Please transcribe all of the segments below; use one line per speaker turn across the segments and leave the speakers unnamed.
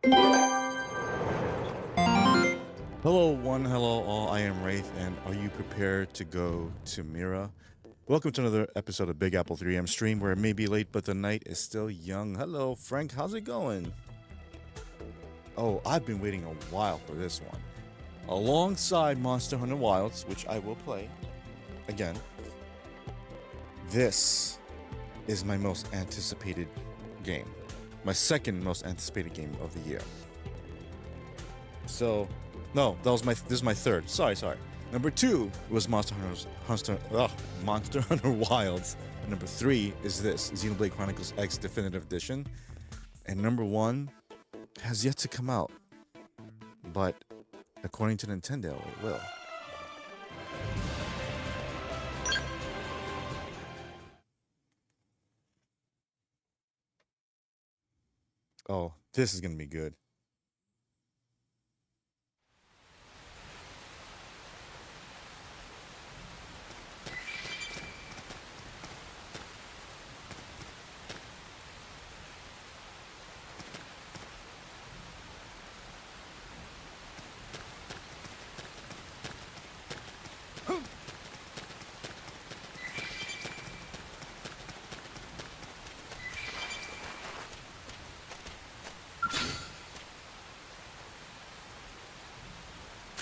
Hello one, hello all, I am Wraith, and are you prepared to go to Mira? Welcome to another episode of Big Apple 3M stream, where it may be late, but the night is still young. Hello Frank, how's it going? Oh, I've been waiting a while for this one. Alongside Monster Hunter Wilds, which I will play again. This is my most anticipated game. My second most anticipated game of the year. So, no, this is my third. Sorry. Number 2 was Monster Hunter Wilds. Number 3 is this, Xenoblade Chronicles X Definitive Edition. And number 1 has yet to come out. But according to Nintendo, it will. Oh, this is gonna be good.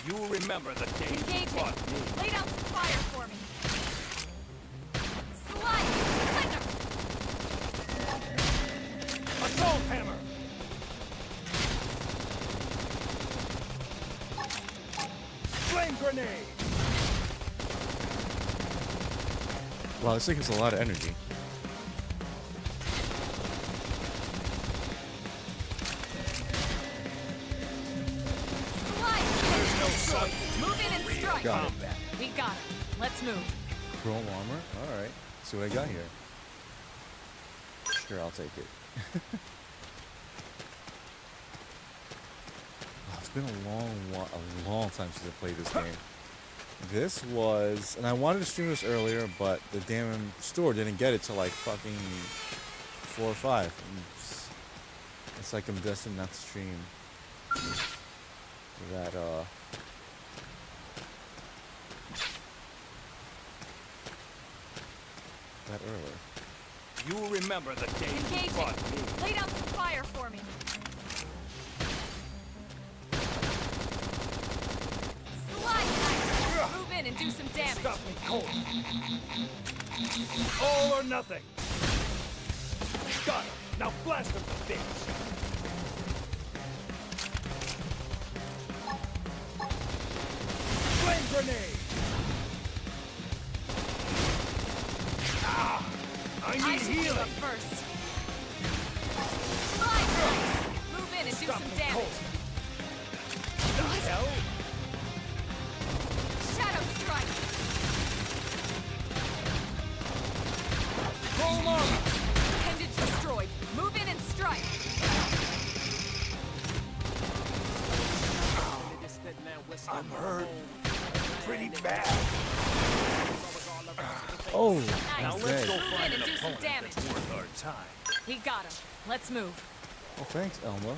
You will remember the day you fought me.
Lay down some fire for me. Slide! Slender!
Assault hammer! Flame grenade!
Wow, this thing has a lot of energy.
Move in and strike.
Got it.
We got it. Let's move.
Chrome armor? Alright. See what I got here. Sure, I'll take it. Wow, it's been a long time since I played this game. This was, and I wanted to stream this earlier, but the damn store didn't get it till like fucking 4 or 5. It's like I'm destined not to stream that early.
You will remember the day you
Engaging.
fought me.
Lay down some fire for me. Slide! Move in and do some damage.
Stop me cold. All or nothing. Got him. Now blast him to bits. Flame grenade. Ah! I
I
need
should move
healing.
up first. Slide! Move in and do
Stop
some
me
damage.
cold. The hell?
Shadow strike!
Chrome armor.
Appendage destroyed. Move in and strike.
I'm hurt. Pretty bad.
Oh,
Nice.
Now
I'm
let's
dead.
go
Move in
find
and
an
do some
opponent
damage.
that's worth our time.
We got him. Let's move.
Oh, thanks, Elma.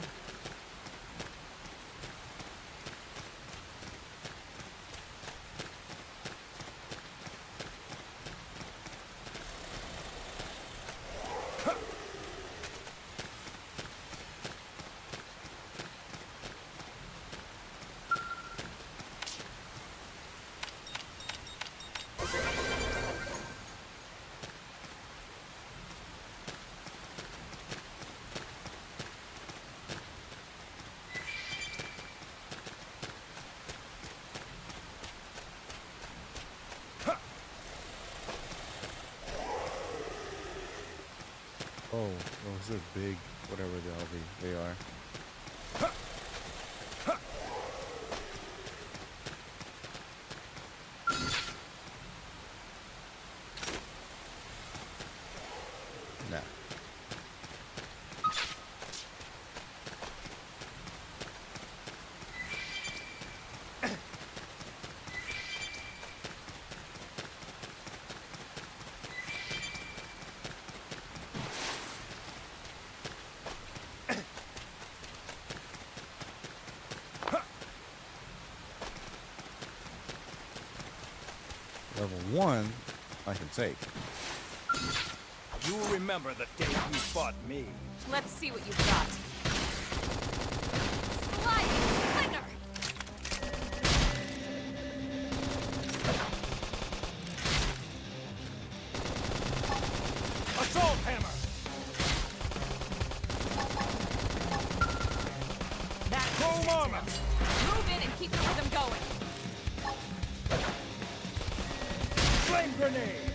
Oh, those are big, whatever the hell they are. Nah. one I can take.
You will remember the day you fought me.
Let's see what you've got. Sliding slinger!
Assault hammer!
That's
Chrome armor!
Move in and keep the rhythm going.
Flame grenade!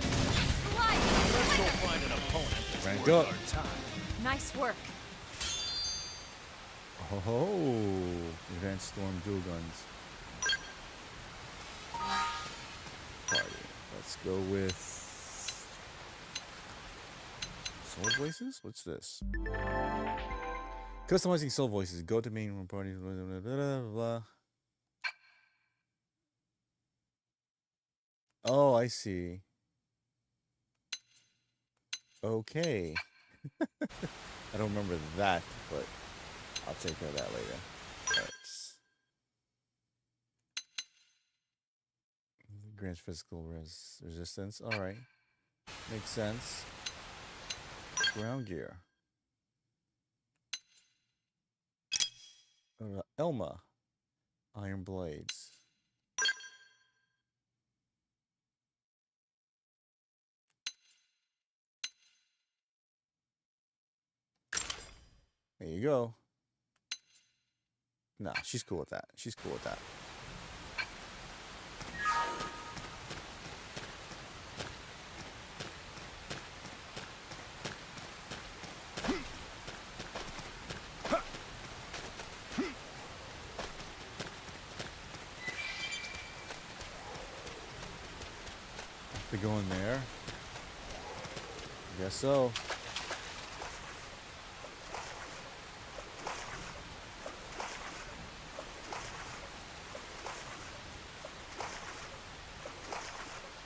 Sliding
Let's go
slinger!
find an opponent that's
Rank
worth
up.
our time.
Nice work.
Oh, advanced storm dual guns. Party. Let's go with soul voices. What's this? Customizing soul voices. Go to main room party. Blah, blah, blah, blah, blah. Oh, I see. Okay. I don't remember that, but I'll take care of that later. Alright. Grants physical resistance. Alright. Makes sense. Ground gear. Elma. Iron blades. There you go. Nah, she's cool with that. She's cool with that. Have to go in there. Guess so.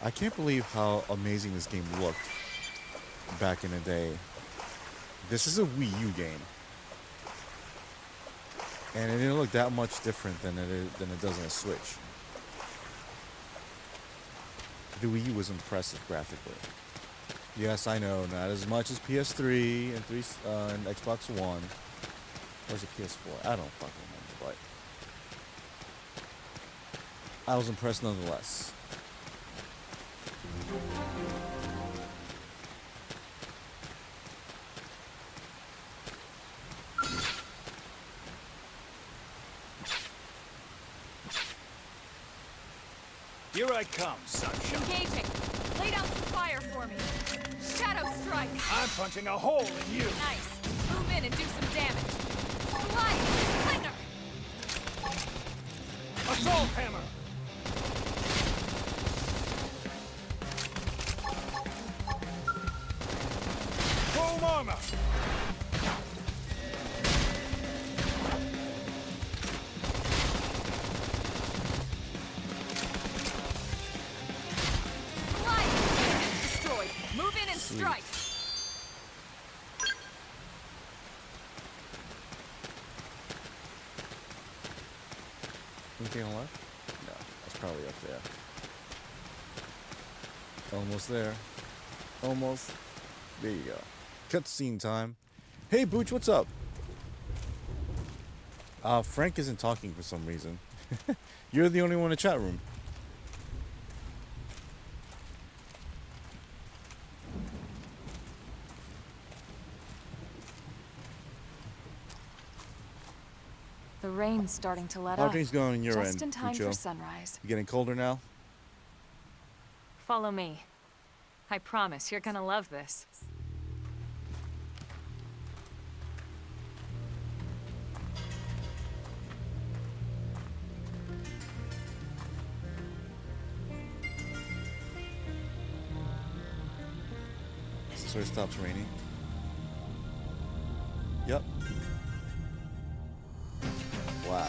I can't believe how amazing this game looked back in the day. This is a Wii U game. And it didn't look that much different than it does on a Switch. The Wii U was impressive graphically. Yes, I know, not as much as PS3 and and Xbox One. Or was it PS4? I don't fucking remember, but I was impressed nonetheless.
Here I come, sunshine.
Engaging. Lay down some fire for me. Shadow strike.
I'm punching a hole in you.
Nice. Move in and do some damage. Sliding slinger!
Assault hammer! Chrome armor!
Sliding! Destroyed. Move in and strike.
Anything on left? No, that's probably up there. Almost there. Almost. There you go. Cutscene time. Hey, Booch, what's up? Frank isn't talking for some reason. You're the only one in the chat room.
The rain's starting to let
How are
up.
things going on your
Just
end,
in time
Bucho?
for sunrise.
You getting colder now?
Follow me. I promise you're gonna love this.
So it stops raining. Yep. Wow.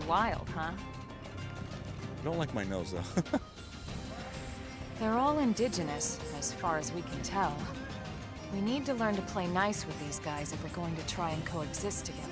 wild, huh?
I don't like my nose, though.
They're all indigenous, as far as we can tell. We need to learn to play nice with these guys if we're going to try and coexist together.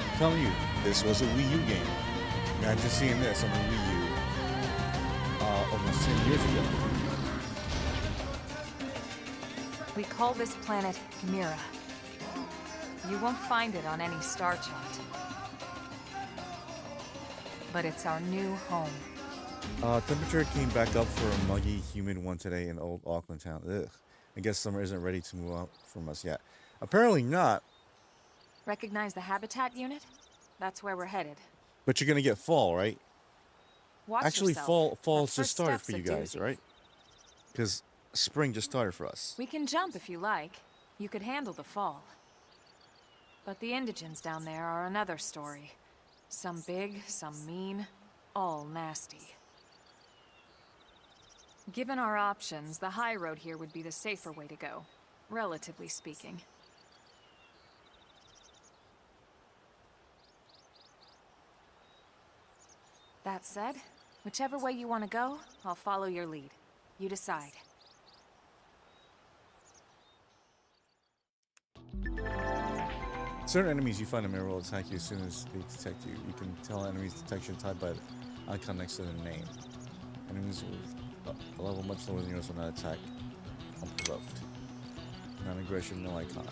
I'm telling you, this was a Wii U game. Imagine seeing this on the Wii U almost 10 years ago.
We call this planet Mira. You won't find it on any star chart. But it's our new home.
Temperature came back up for a muggy, humid one today in old Auckland town. Ugh. I guess summer isn't ready to move out from us yet. Apparently not.
Recognize the habitat unit? That's where we're headed.
But you're gonna get fall, right?
Watch
Actually,
yourself.
fall's
That
just
first
started
step's
for
a
you guys,
doozy.
right? Because spring just started for us.
We can jump if you like. You could handle the fall. But the indigents down there are another story. Some big, some mean, all nasty. Given our options, the high road here would be the safer way to go, relatively speaking. That said, whichever way you want to go, I'll follow your lead. You decide.
Certain enemies you find in mirror will attack you as soon as they detect you. You can tell enemies detection type by the icon next to the name. Enemies with a level much lower than yours will not attack unprovoked. Non-aggression, no icon.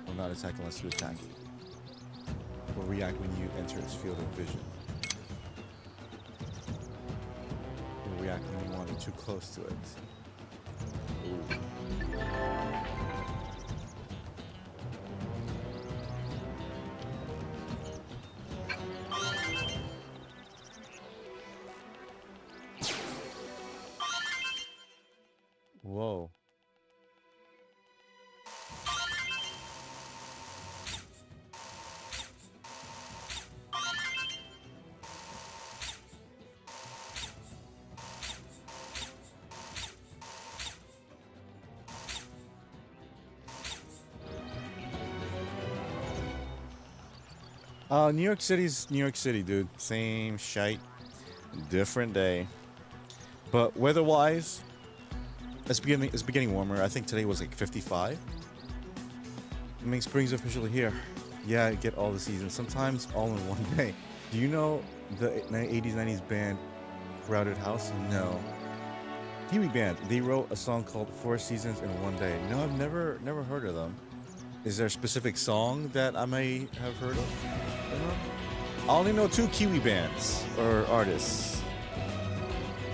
Will not attack unless you attack it. Will react when you enter its field of vision. Will react when you wander too close to it. Ooh. Whoa. New York City's New York City, dude. Same shite, different day. But weather-wise, it's beginning warmer. I think today was like 55. It means spring's officially here. Yeah, I get all the seasons. Sometimes all in one day. Do you know the 80s, 90s band Crowded House? No. Kiwi band. They wrote a song called Four Seasons in One Day. No, I've never heard of them. Is there a specific song that I may have heard of? I only know two Kiwi bands or artists.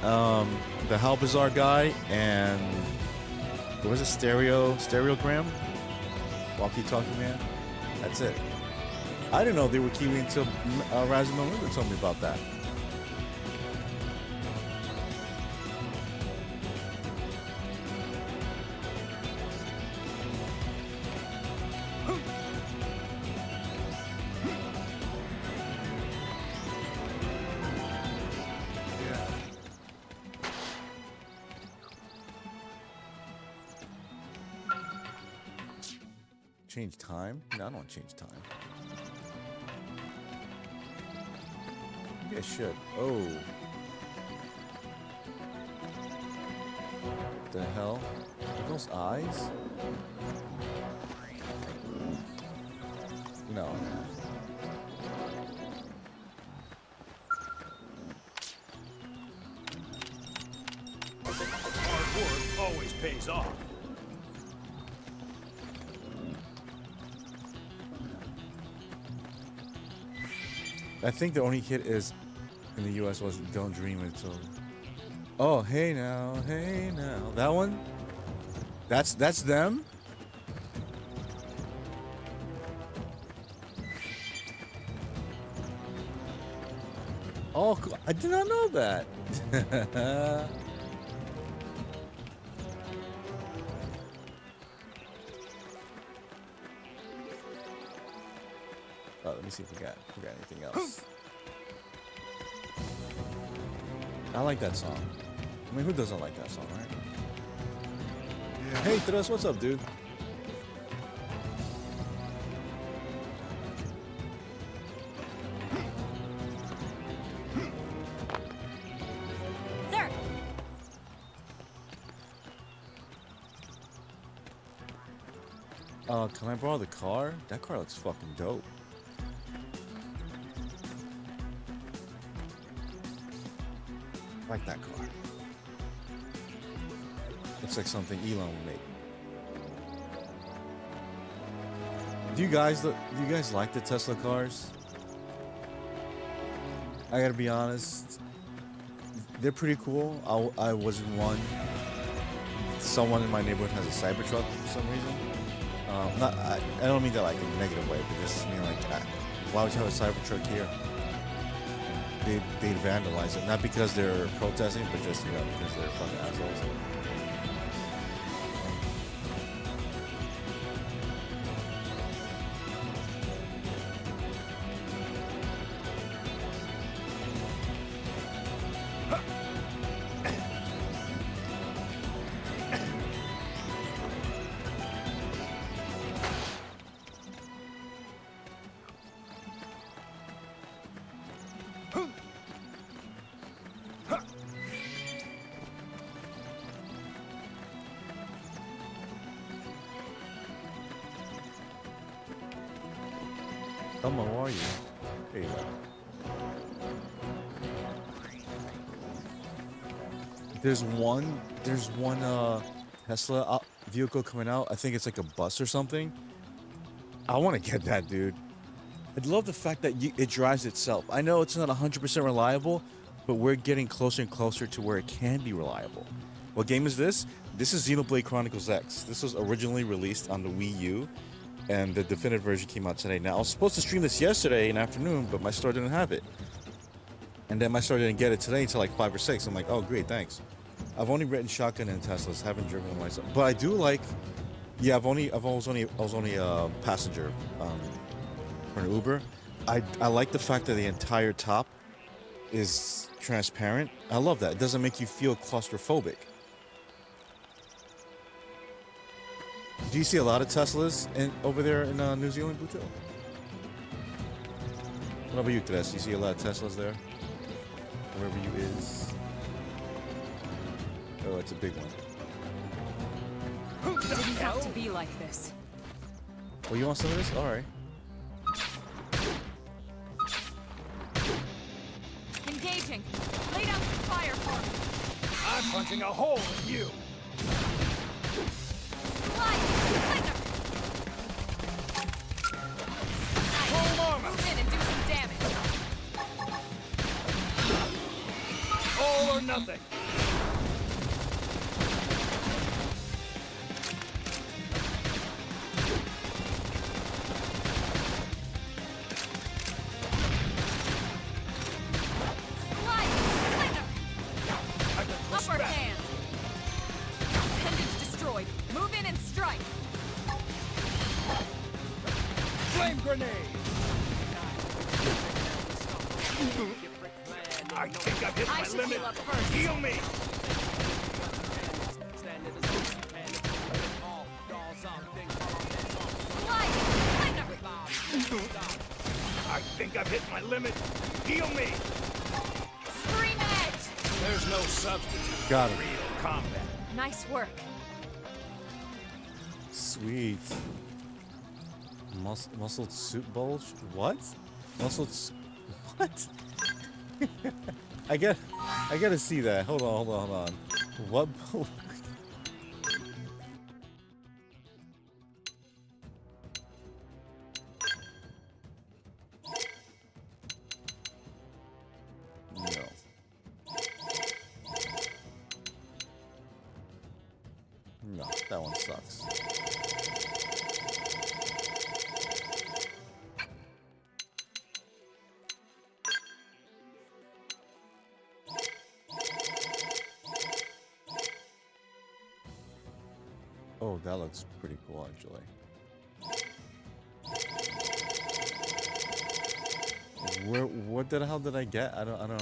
The How Bizarre Guy and what was it? Stereogram? Walkie Talkie Man. That's it. I didn't know they were Kiwi until Rise Melinda told me about that. Change time? No, I don't want to change time. Maybe I should. Oh. What the hell? Are those eyes? No.
Hard work always pays off.
I think the only hit is in the US was Don't Dream Until. Oh, hey now, hey now. That one? That's them? Oh, cool. I did not know that. Oh, let me see if we got anything else. I like that song. I mean, who doesn't like that song, right? Hey, Tres, what's up, dude?
Sir!
Can I borrow the car? That car looks fucking dope. I like that car. Looks like something Elon would make. Do you guys like the Tesla cars? I gotta be honest, they're pretty cool. I wasn't one. Someone in my neighborhood has a Cybertruck for some reason. I don't mean that like in a negative way, but just mean like, why would you have a Cybertruck here? They'd vandalize it, not because they're protesting, but just because they're fucking assholes. Come on, where are you? There you go. There's one Tesla vehicle coming out. I think it's like a bus or something. I want to get that, dude. I love the fact that it drives itself. I know it's not 100% reliable, but we're getting closer and closer to where it can be reliable. What game is this? This is Xenoblade Chronicles X. This was originally released on the Wii U, and the definitive version came out today. Now, I was supposed to stream this yesterday in the afternoon, but my store didn't have it. And then my store didn't get it today until like 5 or 6. I'm like, oh, great, thanks. I've only written shotgun in Teslas, haven't driven one myself. But I do like, yeah, I was only a passenger for an Uber. I like the fact that the entire top is transparent. I love that. It doesn't make you feel claustrophobic. Do you see a lot of Teslas over there in New Zealand, Bucho? What about you, Tres? You see a lot of Teslas there? Wherever you is. Oh, it's a big one.
It didn't have to be like this.
Oh, you want some of this? All right.
Engaging. Lay down some fire for me.
I'm punching a hole in you.
Slide! Slither!
Full armor.
Move in and do some damage.
All or nothing.
Slide! Slither!
I can push
Upper
back.
hand. Appendage destroyed. Move in and strike.
Flame grenade. I think I've hit
I
my
should
limit.
heal up first.
Heal me.
Slide! Slither!
I think I've hit my limit. Heal me.
Scream edge!
There's no substitute
Got
for
it.
real combat.
Nice work.
Sweet. Muscled suit bulge? What? What? I gotta see that. Hold on. What? No. No, that one sucks. Oh, that looks pretty cool, actually. What the hell did I get? I don't.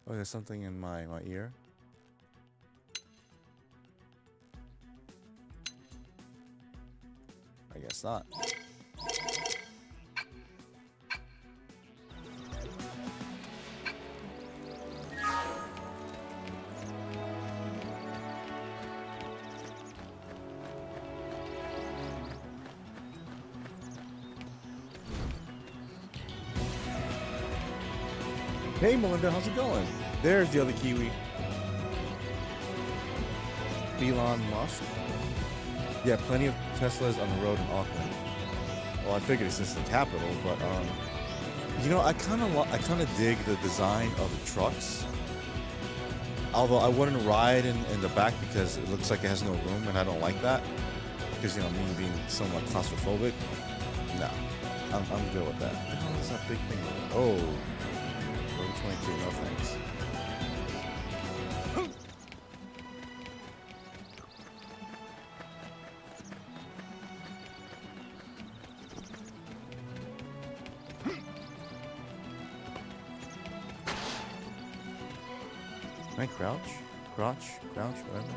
Oh, there's something in my ear. I guess not. Hey Melinda, how's it going? There's the other Kiwi. Elon Musk. Yeah, plenty of Teslas on the road in Auckland. Well, I figured it's just the capital, but you know, I kind of dig the design of the trucks. Although I wouldn't ride in the back because it looks like it has no room, and I don't like that. Because, you know, me being somewhat claustrophobic. No, I'm good with that. What the hell is that big thing? Oh, road 22. No thanks. Can I crouch? Crouch, whatever.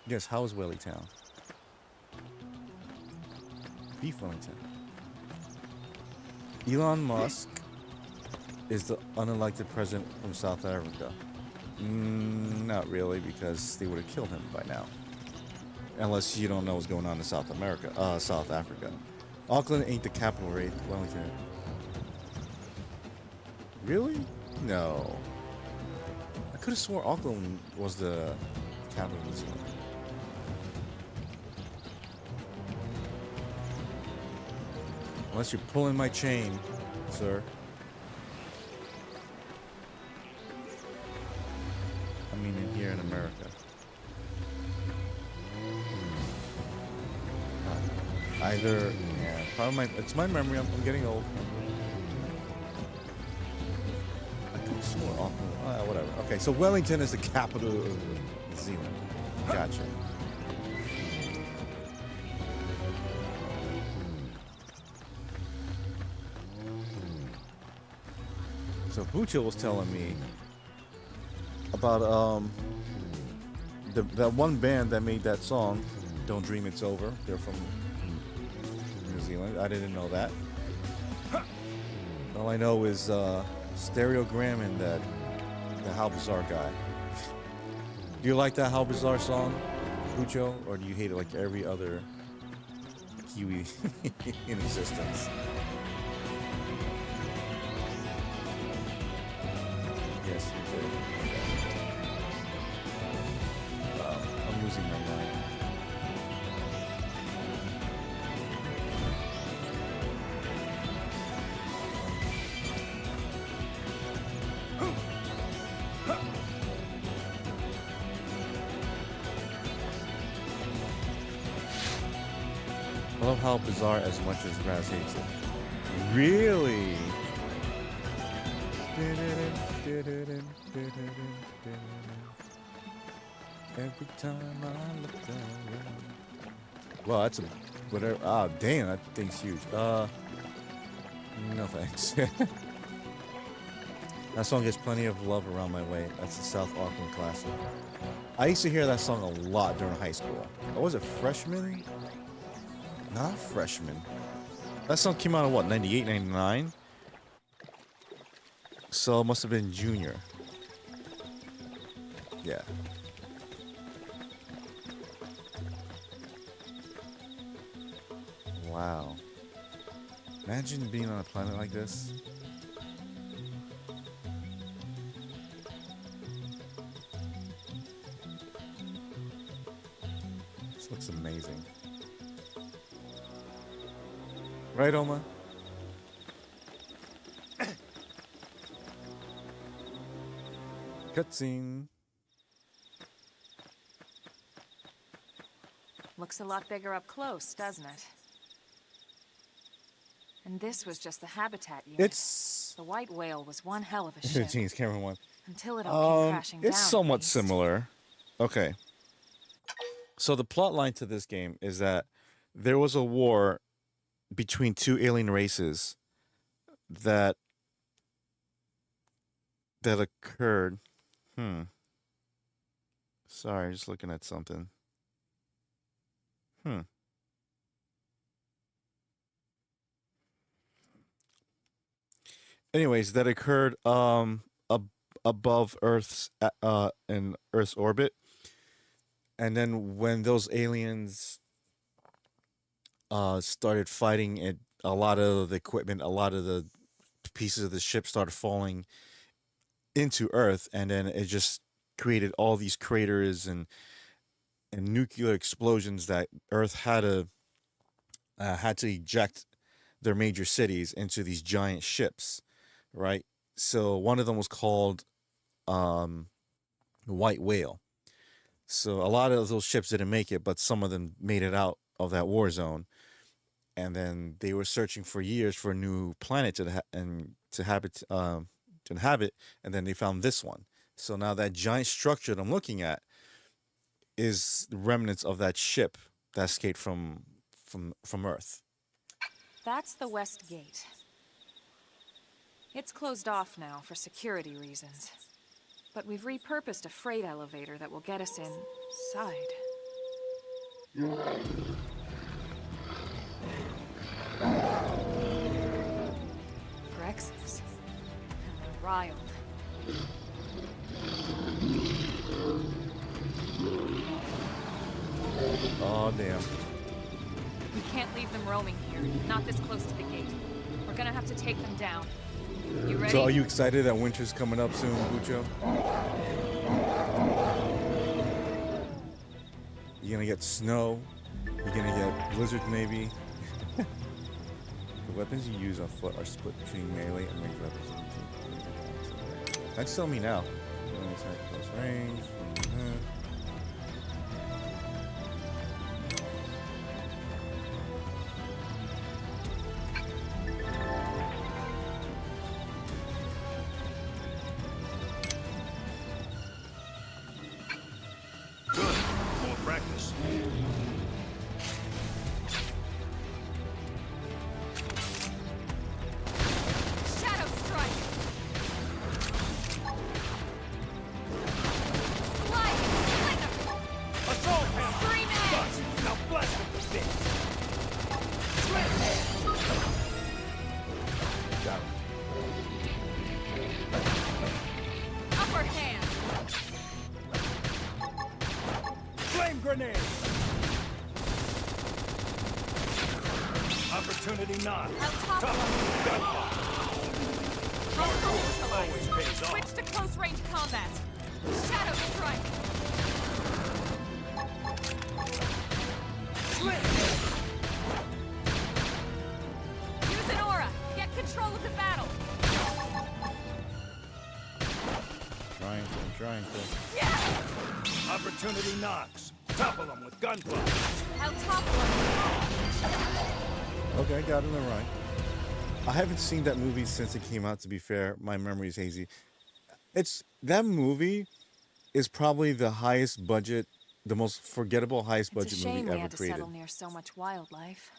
Yes, how is Wellington? Beef Wellington. Elon Musk is the unelected president from South Africa. Not really, because they would have killed him by now. Unless you don't know what's going on in South Africa. Auckland ain't the capital, right? Wellington. Really? No. I could have swore Auckland was the capital of New Zealand. Unless you're pulling my chain, sir. I mean, in here in America. Either, yeah, probably it's my memory. I'm getting old. I could have swore Auckland. Whatever. Okay, so Wellington is the capital of New Zealand. Gotcha. So Bucho was telling me about that one band that made that song, "Don't Dream It's Over." They're from New Zealand. I didn't know that. All I know is Stereogram and the How Bizarre guy. Do you like that How Bizarre song, Bucho, or do you hate it like every other Kiwi in existence? Yes, you did. Wow, I'm losing my mind. I love How Bizarre as much as Raz hates it. Really? Every time I look around. Well, that's a whatever. Ah, damn, that thing's huge. No thanks. That song gets plenty of love around my way. That's the South Auckland classic. I used to hear that song a lot during high school. I was a freshman. Not a freshman. That song came out in what, 98, 99? So it must have been junior. Yeah. Wow. Imagine being on a planet like this. This looks amazing. Right, Oma? Cutscene.
Looks a lot bigger up close, doesn't it? And this was just the habitat unit.
It's
The white whale was one hell of a ship.
James Cameron one.
Until it all came crashing down.
It's somewhat similar. Okay. So the plot line to this game is that there was a war between two alien races that occurred. Sorry, just looking at something. Anyways, that occurred above Earth's in Earth's orbit. And then when those aliens started fighting, a lot of the equipment, a lot of the pieces of the ship started falling into Earth, and then it just created all these craters and nuclear explosions that Earth had to eject their major cities into these giant ships, right? So one of them was called White Whale. So a lot of those ships didn't make it, but some of them made it out of that war zone. And then they were searching for years for a new planet to inhabit, and then they found this one. So now that giant structure that I'm looking at is the remnants of that ship that escaped from Earth.
That's the West Gate. It's closed off now for security reasons. But we've repurposed a freight elevator that will get us inside. Grexes. And they're riled.
Oh, damn.
We can't leave them roaming here. Not this close to the gate. We're gonna have to take them down. You ready?
So are you excited that winter's coming up soon, Bucho? You're gonna get snow. You're gonna get blizzards, maybe. The weapons you use on foot are split between melee and ranged weapons. That's tell me now. Close range.
Grenade! Opportunity not.
Always pays off. Switch to close range combat. Shadow strike. Use an aura. Get control of the battle.
Trying to.
Yeah.
Opportunity knocks. Topple them with gunpowder.
I'll topple them.
Okay, I got it right. I haven't seen that movie since it came out, to be fair. My memory is hazy. That movie is probably the highest budget, the most forgettable highest budget movie ever created.
It's a shame we had to settle near so much wildlife.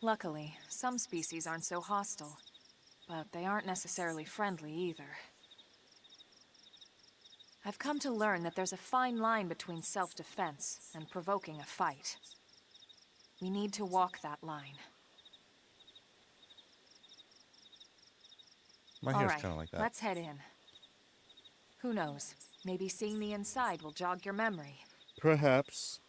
Luckily, some species aren't so hostile, but they aren't necessarily friendly either. I've come to learn that there's a fine line between self-defense and provoking a fight. We need to walk that line.
My hair's kind of like that.
Let's head in. Who knows? Maybe seeing the inside will jog your memory.
Perhaps.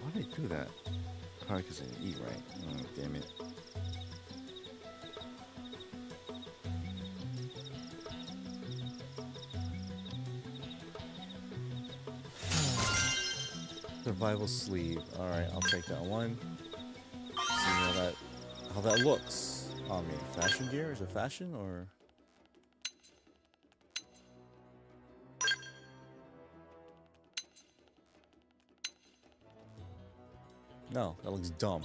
Why did they do that? Probably because they didn't eat right. Oh, damn it. Survival sleeve. All right, I'll take that one. See how that looks on me. Fashion gear? Is it fashion or? No, that looks dumb.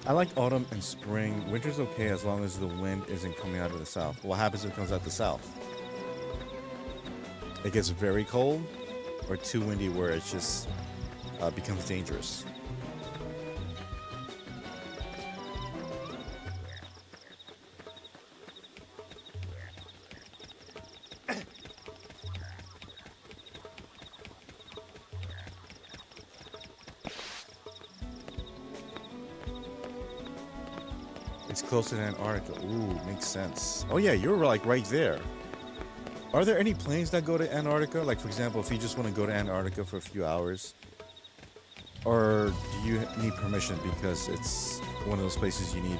I like autumn and spring. Winter's okay as long as the wind isn't coming out of the south. What happens if it comes out the south? It gets very cold or too windy where it just becomes dangerous. It's closer to Antarctica. Ooh, makes sense. Oh yeah, you're like right there. Are there any planes that go to Antarctica? Like for example, if you just want to go to Antarctica for a few hours? Or do you need permission because it's one of those places you need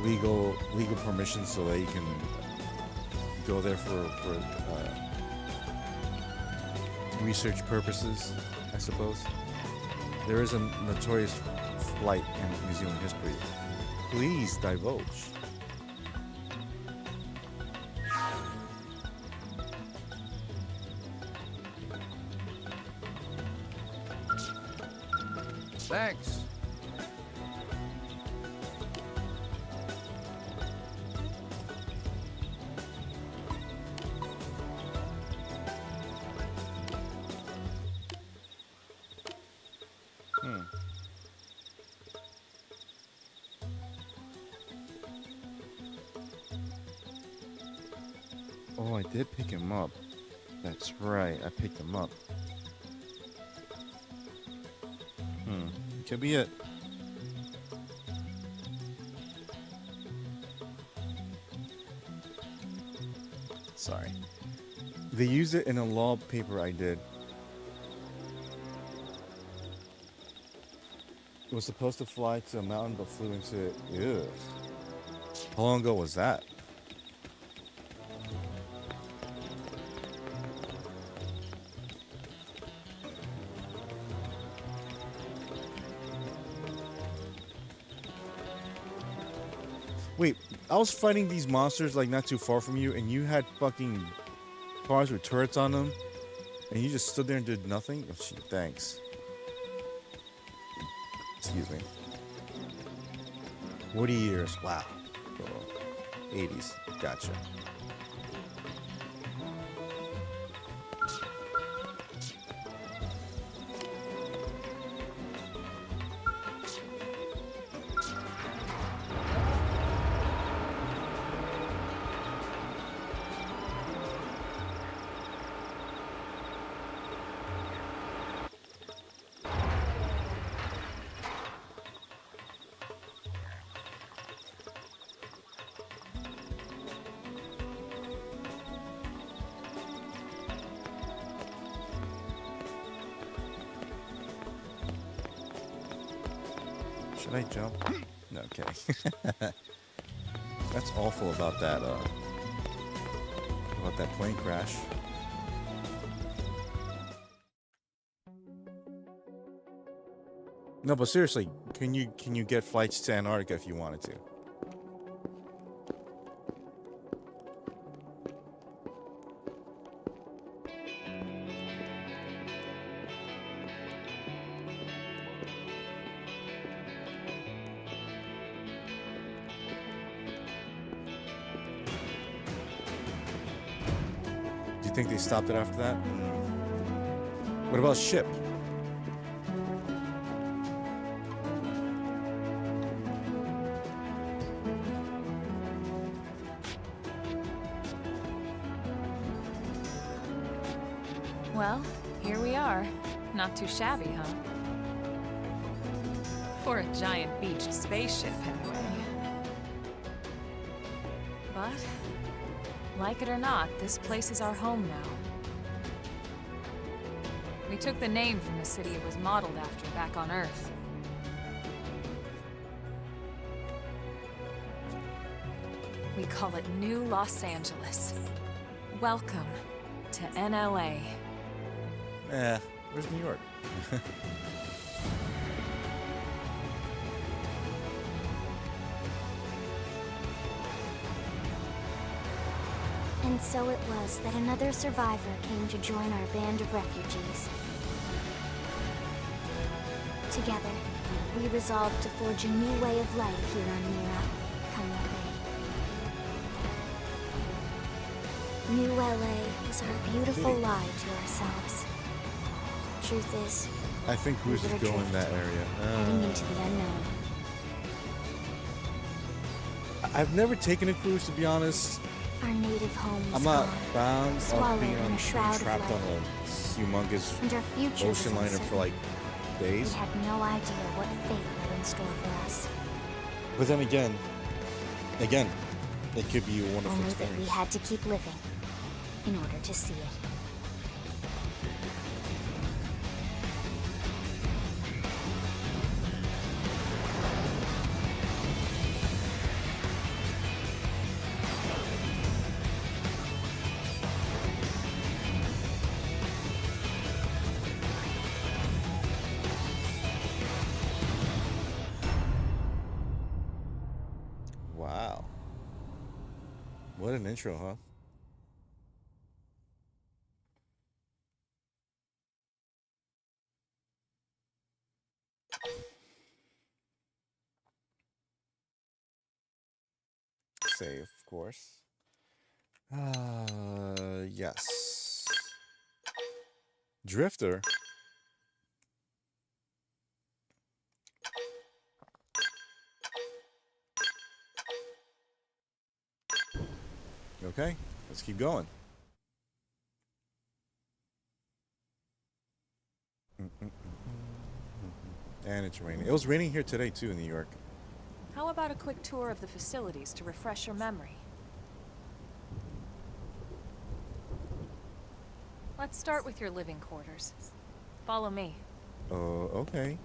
legal permission so that you can go there for research purposes, I suppose? There is a notorious flight in New Zealand history. Please divulge.
Thanks.
Oh, I did pick him up. That's right, I picked him up. Could be it. Sorry. They used it in a law paper I did. It was supposed to fly to a mountain but flew into it. Ew. How long ago was that? Wait, I was fighting these monsters like not too far from you, and you had fucking cars with turrets on them, and you just stood there and did nothing? Oh, shit, thanks. Excuse me. 40 years. Wow. Oh, 80s. Gotcha. Should I jump? No, kidding. That's awful about that plane crash. No, but seriously, can you get flights to Antarctica if you wanted to? Do you think they stopped it after that? What about ship?
Well, here we are. Not too shabby, huh? For a giant beached spaceship, anyway. But, like it or not, this place is our home now. We took the name from the city it was modeled after back on Earth. We call it New Los Angeles. Welcome to NLA.
Where's New York?
And so it was that another survivor came to join our band of refugees. Together, we resolved to forge a new way of life here on Mira. Come what may. New LA is our beautiful lie to ourselves. Truth is,
I think Cruz is going that area.
heading into the unknown.
I've never taken a cruise, to be honest.
Our native home is
I'm not
gone,
bound of
swallowed
being
in a shroud of
trapped on
light.
a humongous
And our future was
ocean liner
uncertain.
for like
We
days.
had no idea what fate lay in store for us.
But then again, it could be a wonderful
Only that we
experience.
had to keep living in order to see it.
Wow. What an intro, huh? Save, of course. Yes. Drifter. Okay, let's keep going. And it's raining. It was raining here today too in New York.
How about a quick tour of the facilities to refresh your memory? Let's start with your living quarters. Follow me.
Okay.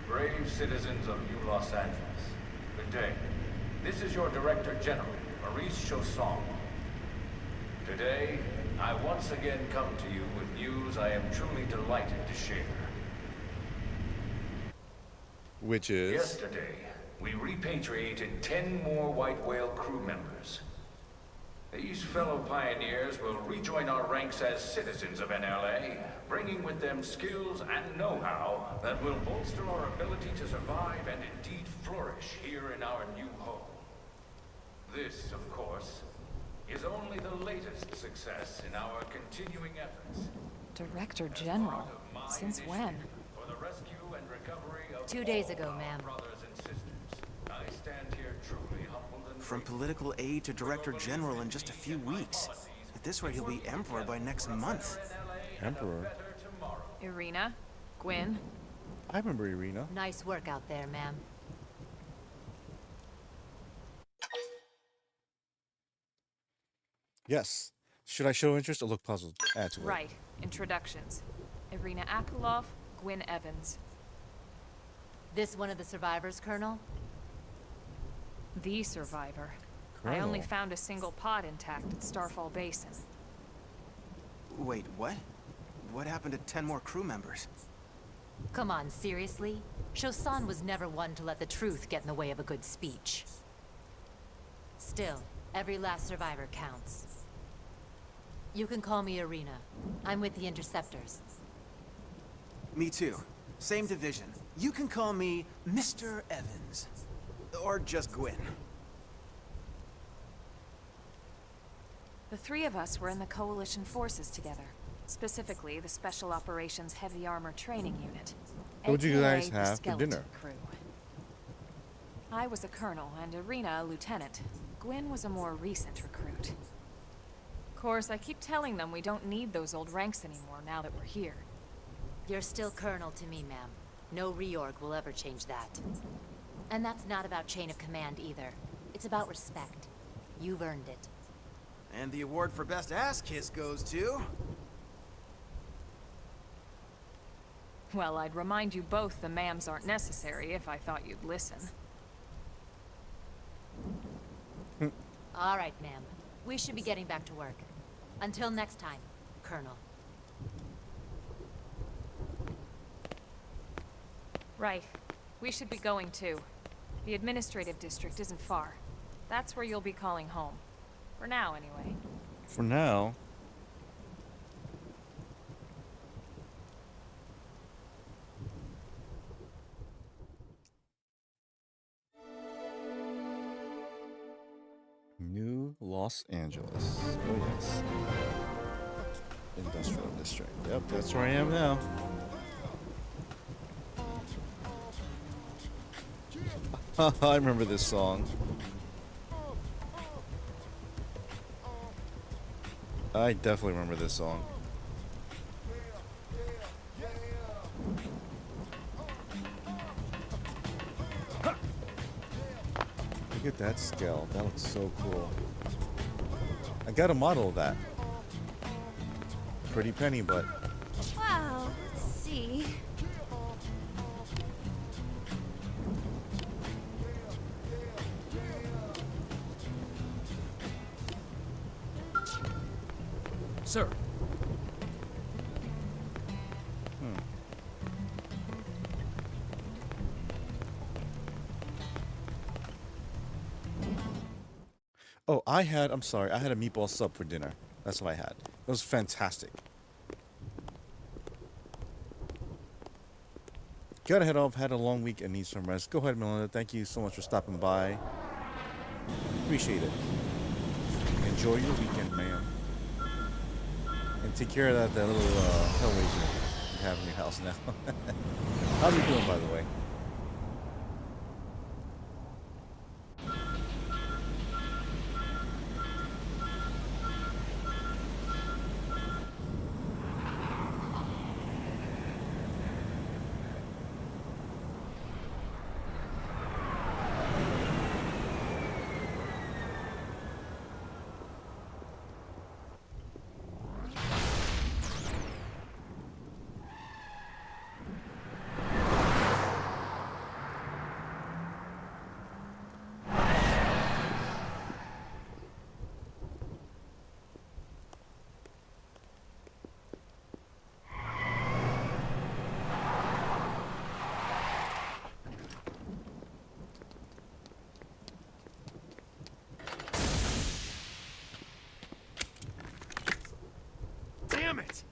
Brave citizens of New Los Angeles, good day. This is your Director General, Maurice Chausson. Today, I once again come to you with news I am truly delighted to share.
Which is?
Yesterday, we repatriated 10 more White Whale crew members. These fellow pioneers will rejoin our ranks as citizens of NLA, bringing with them skills and know-how that will bolster our ability to survive and indeed flourish here in our new home. This, of course, is only the latest success in our continuing efforts.
Director General? Since when?
For the rescue and recovery of
2 days
all
ago,
our
ma'am.
brothers and sisters. I stand here truly humbled and
From
grateful.
political aid to director general in just a few weeks. At this rate, he'll be emperor by next month.
Emperor.
Irina? Gwyn?
I remember Irina.
Nice work out there, ma'am.
Yes. Should I show interest or look puzzled? Add to it.
Right. Introductions. Irina Akulov, Gwyn Evans.
This one of the survivors, Colonel?
The survivor. I
Colonel.
only found a single pod intact at Starfall Basin.
Wait, what? What happened to 10 more crew members?
Come on, seriously? Chausson was never one to let the truth get in the way of a good speech. Still, every last survivor counts. You can call me Irina. I'm with the Interceptors.
Me too. Same division. You can call me Mr. Evans. Or just Gwyn.
The three of us were in the Coalition forces together. Specifically, the Special Operations Heavy Armor Training Unit.
What would you
aka
guys
the
have for
Skeleton
dinner?
Crew. I was a colonel and Irina a lieutenant. Gwyn was a more recent recruit. Of course, I keep telling them we don't need those old ranks anymore now that we're here.
You're still Colonel to me, ma'am. No reorg will ever change that. And that's not about chain of command either. It's about respect. You've earned it.
And the award for best ass kiss goes to...
Well, I'd remind you both the ma'ams aren't necessary if I thought you'd listen.
All right, ma'am. We should be getting back to work. Until next time, Colonel.
Right. We should be going too. The administrative district isn't far. That's where you'll be calling home. For now, anyway.
For now. New Los Angeles. Oh, yes. Industrial District. Yep, that's where I am now. I remember this song. I definitely remember this song. Look at that scale. That looks so cool. I got a model of that. Pretty penny, but
Wow, let's see.
Sir.
oh, I'm sorry, I had a meatball sub for dinner. That's what I had. It was fantastic. Gotta head off, had a long week and need some rest. Go ahead, Melinda. Thank you so much for stopping by. Appreciate it. Enjoy your weekend, ma'am. And take care of that little Hellraiser you have in your house now. How's he doing, by the way?
Damn it!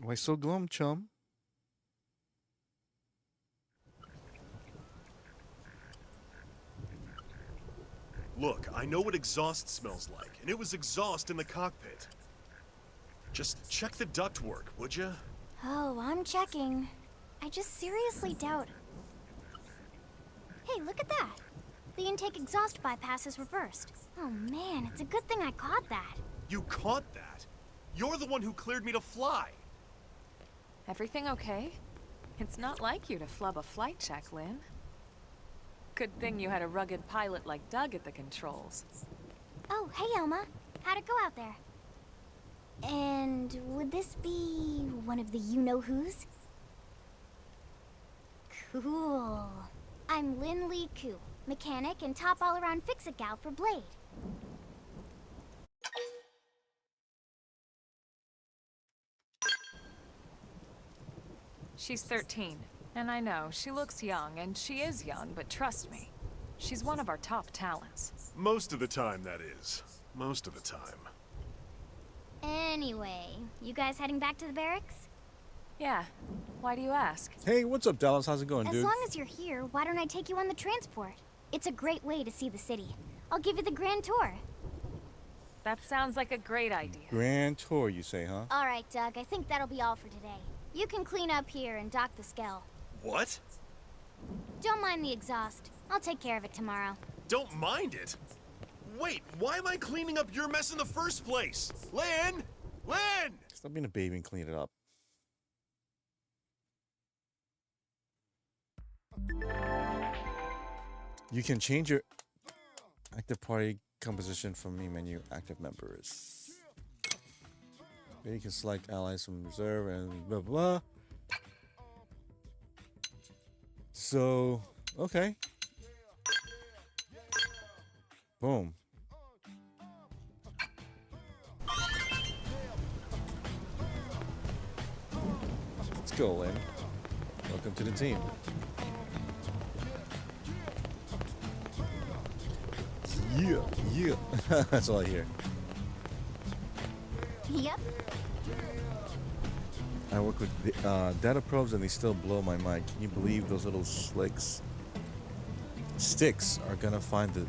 Why so glum, chum?
Look, I know what exhaust smells like, and it was exhaust in the cockpit. Just check the ductwork, would ya?
Oh, I'm checking. I just seriously doubt... Hey, look at that! The intake exhaust bypass is reversed. Oh man, it's a good thing I caught that.
You caught that? You're the one who cleared me to fly.
Everything okay? It's not like you to flub a flight check, Lynn. Good thing you had a rugged pilot like Doug at the controls.
Oh, hey Elma. How'd it go out there? And would this be one of the you-know-who's? Cool. I'm Lynn Lee Koo, mechanic and top all-around fix-it gal for Blade.
She's 13. And I know, she looks young, and she is young, but trust me, she's one of our top talents.
Most of the time, that is. Most of the time.
Anyway, you guys heading back to the barracks?
Yeah. Why do you ask?
Hey, what's up, Dallas? How's it going,
As
dude?
long as you're here, why don't I take you on the transport? It's a great way to see the city. I'll give you the grand tour.
That sounds like a great idea.
Grand tour, you say, huh?
All right, Doug, I think that'll be all for today. You can clean up here and dock the Skell.
What?
Don't mind the exhaust. I'll take care of it tomorrow.
Don't mind it? Wait, why am I cleaning up your mess in the first place? Lynn! Lynn!
Stop being a baby and clean it up. You can change your active party composition from main menu active members. Then you can select allies from reserve and blah blah. So, okay. Boom. Let's go, Lynn. Welcome to the team. Yeah, yeah. That's all I hear.
Yep.
I work with data probes and they still blow my mind. Can you believe those little sticks are gonna find the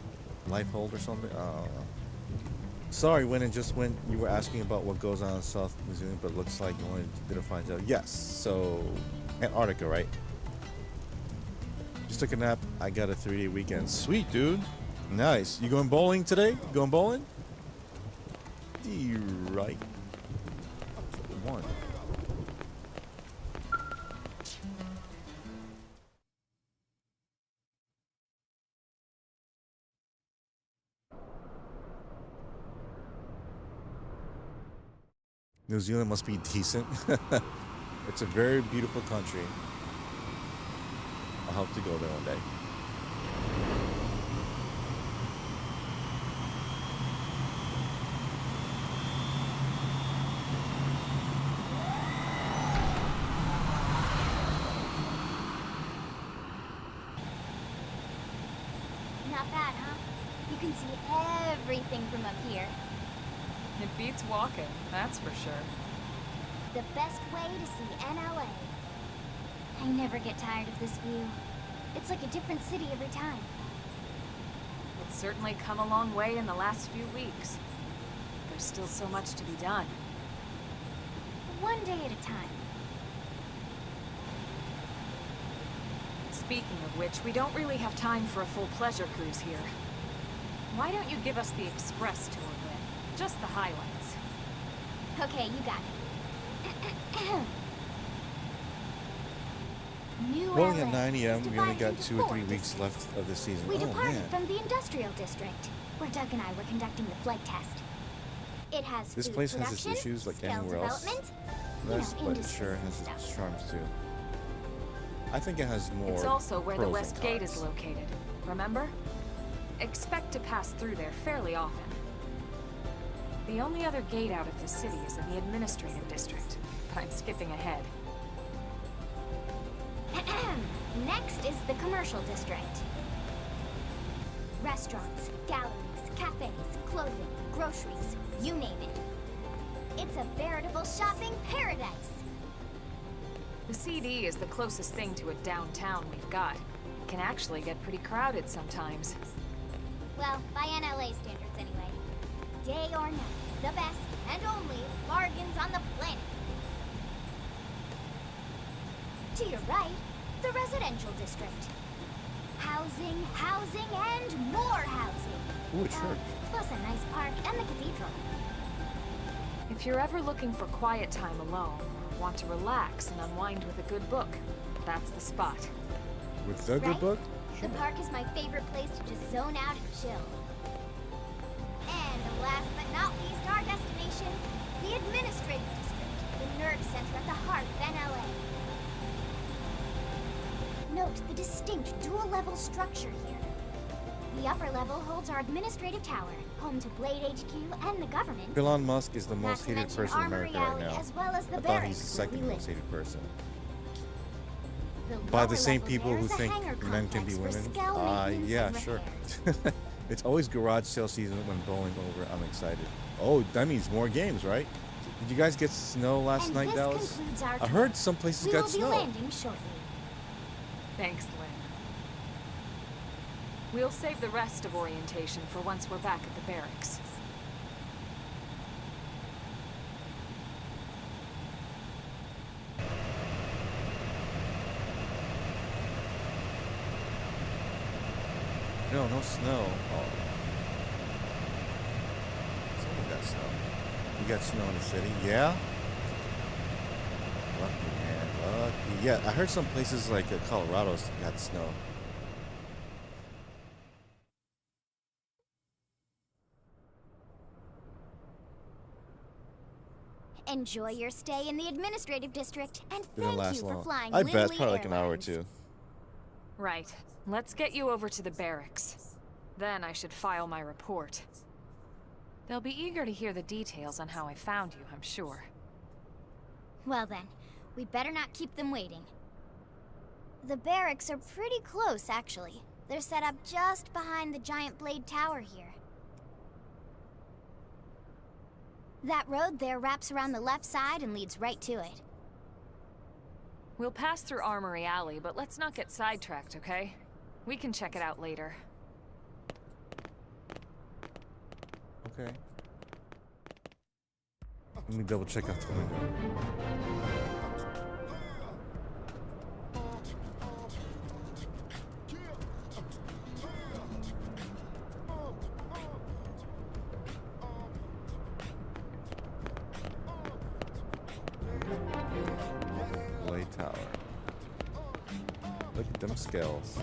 life hold or something? Sorry, when you were asking about what goes on in South New Zealand, but looks like you only didn't find out. Yes, so Antarctica, right? Just took a nap. I got a 3-day weekend. Sweet, dude. Nice. You going bowling today? Going bowling? Right. One. New Zealand must be decent. It's a very beautiful country. I hope to go there one day.
Not bad, huh? You can see everything from up here.
It beats walking, that's for sure.
The best way to see NLA. I never get tired of this view. It's like a different city every time.
It's certainly come a long way in the last few weeks. There's still so much to be done.
One day at a time.
Speaking of which, we don't really have time for a full pleasure cruise here. Why don't you give us the express tour, Lynn? Just the highlights.
Okay, you got it. New
Well,
LA
at 9 a.m.,
is
we only
divided
got
into
2 or 3
4
weeks
districts.
left of the season.
We
Oh,
departed
man.
from the industrial district, where Doug and I were conducting the flight test. It has
This
food
place has its
production,
issues like
skill
anywhere else.
development,
Yes, but it
industries
sure
and
has
stuff.
its charms too. I think it has more.
It's also where the
pros
West
than
Gate is
cons.
located, remember? Expect to pass through there fairly often. The only other gate out of the city is in the administrative district, but I'm skipping ahead.
Next is the commercial district. Restaurants, galleries, cafes, clothing, groceries, you name it. It's a veritable shopping paradise.
The CD is the closest thing to a downtown we've got. It can actually get pretty crowded sometimes.
Well, by NLA standards anyway. Day or night, the best and only bargains on the planet. To your right, the residential district. Housing, housing, and more housing.
Ooh, a church.
Plus a nice park and the cathedral.
If you're ever looking for quiet time alone, or want to relax and unwind with a good book, that's the spot.
With the good
Right?
book?
The park is my favorite place to just zone out and chill. And last but not least, our destination, the administrative district, the nerve center at the heart of NLA. Note the distinct dual-level structure here. The upper level holds our administrative tower, home to Blade HQ and the government.
Elon Musk is the
Not
most
to
hated
mention
person in
Armory
America right
Alley,
now.
as well as the
I thought he's the
barracks where we
second most
live.
hated person. by
lower
the same
level
people
there
who
is a
think
hangar
men can be
complex for
women?
scout maintenance
Yeah,
and
sure.
repair.
It's always garage sale season when bowling over. I'm excited. Oh, that means more games, right? Did you guys get snow last
And
night,
this
Dallas?
concludes our
I
tour.
heard some places
We
got
will
snow.
be landing shortly.
Thanks, Lynn. We'll save the rest of orientation for once we're back at the barracks.
No, no snow. Oh. Someone got snow. You got snow in the city? Yeah? Lucky, man. Lucky. Yeah, I heard some places like Colorado's got snow.
Enjoy your stay in the administrative district, and
Didn't
thank
last
you for
long.
flying
I bet
Lily
it's probably like an hour or
Airlines.
two.
Right. Let's get you over to the barracks. Then I should file my report. They'll be eager to hear the details on how I found you, I'm sure.
Well then, we better not keep them waiting. The barracks are pretty close, actually. They're set up just behind the giant blade tower here. That road there wraps around the left side and leads right to it.
We'll pass through Armory Alley, but let's not get sidetracked, okay? We can check it out later.
Okay. Let me double check out the window. Blade Tower. Look at them scales.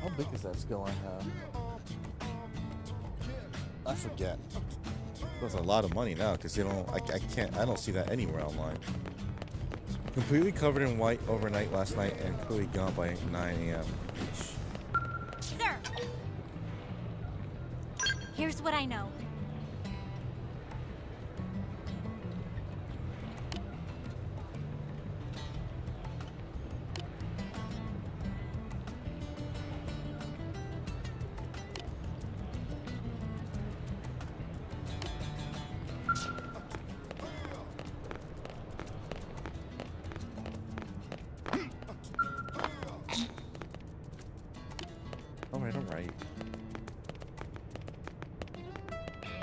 How big is that scale I have? I forget. That's a lot of money now because they don't. I don't see that anywhere online. Completely covered in white overnight last night and clearly gone by 9 a.m.
Sir! Here's what I know.
Alright.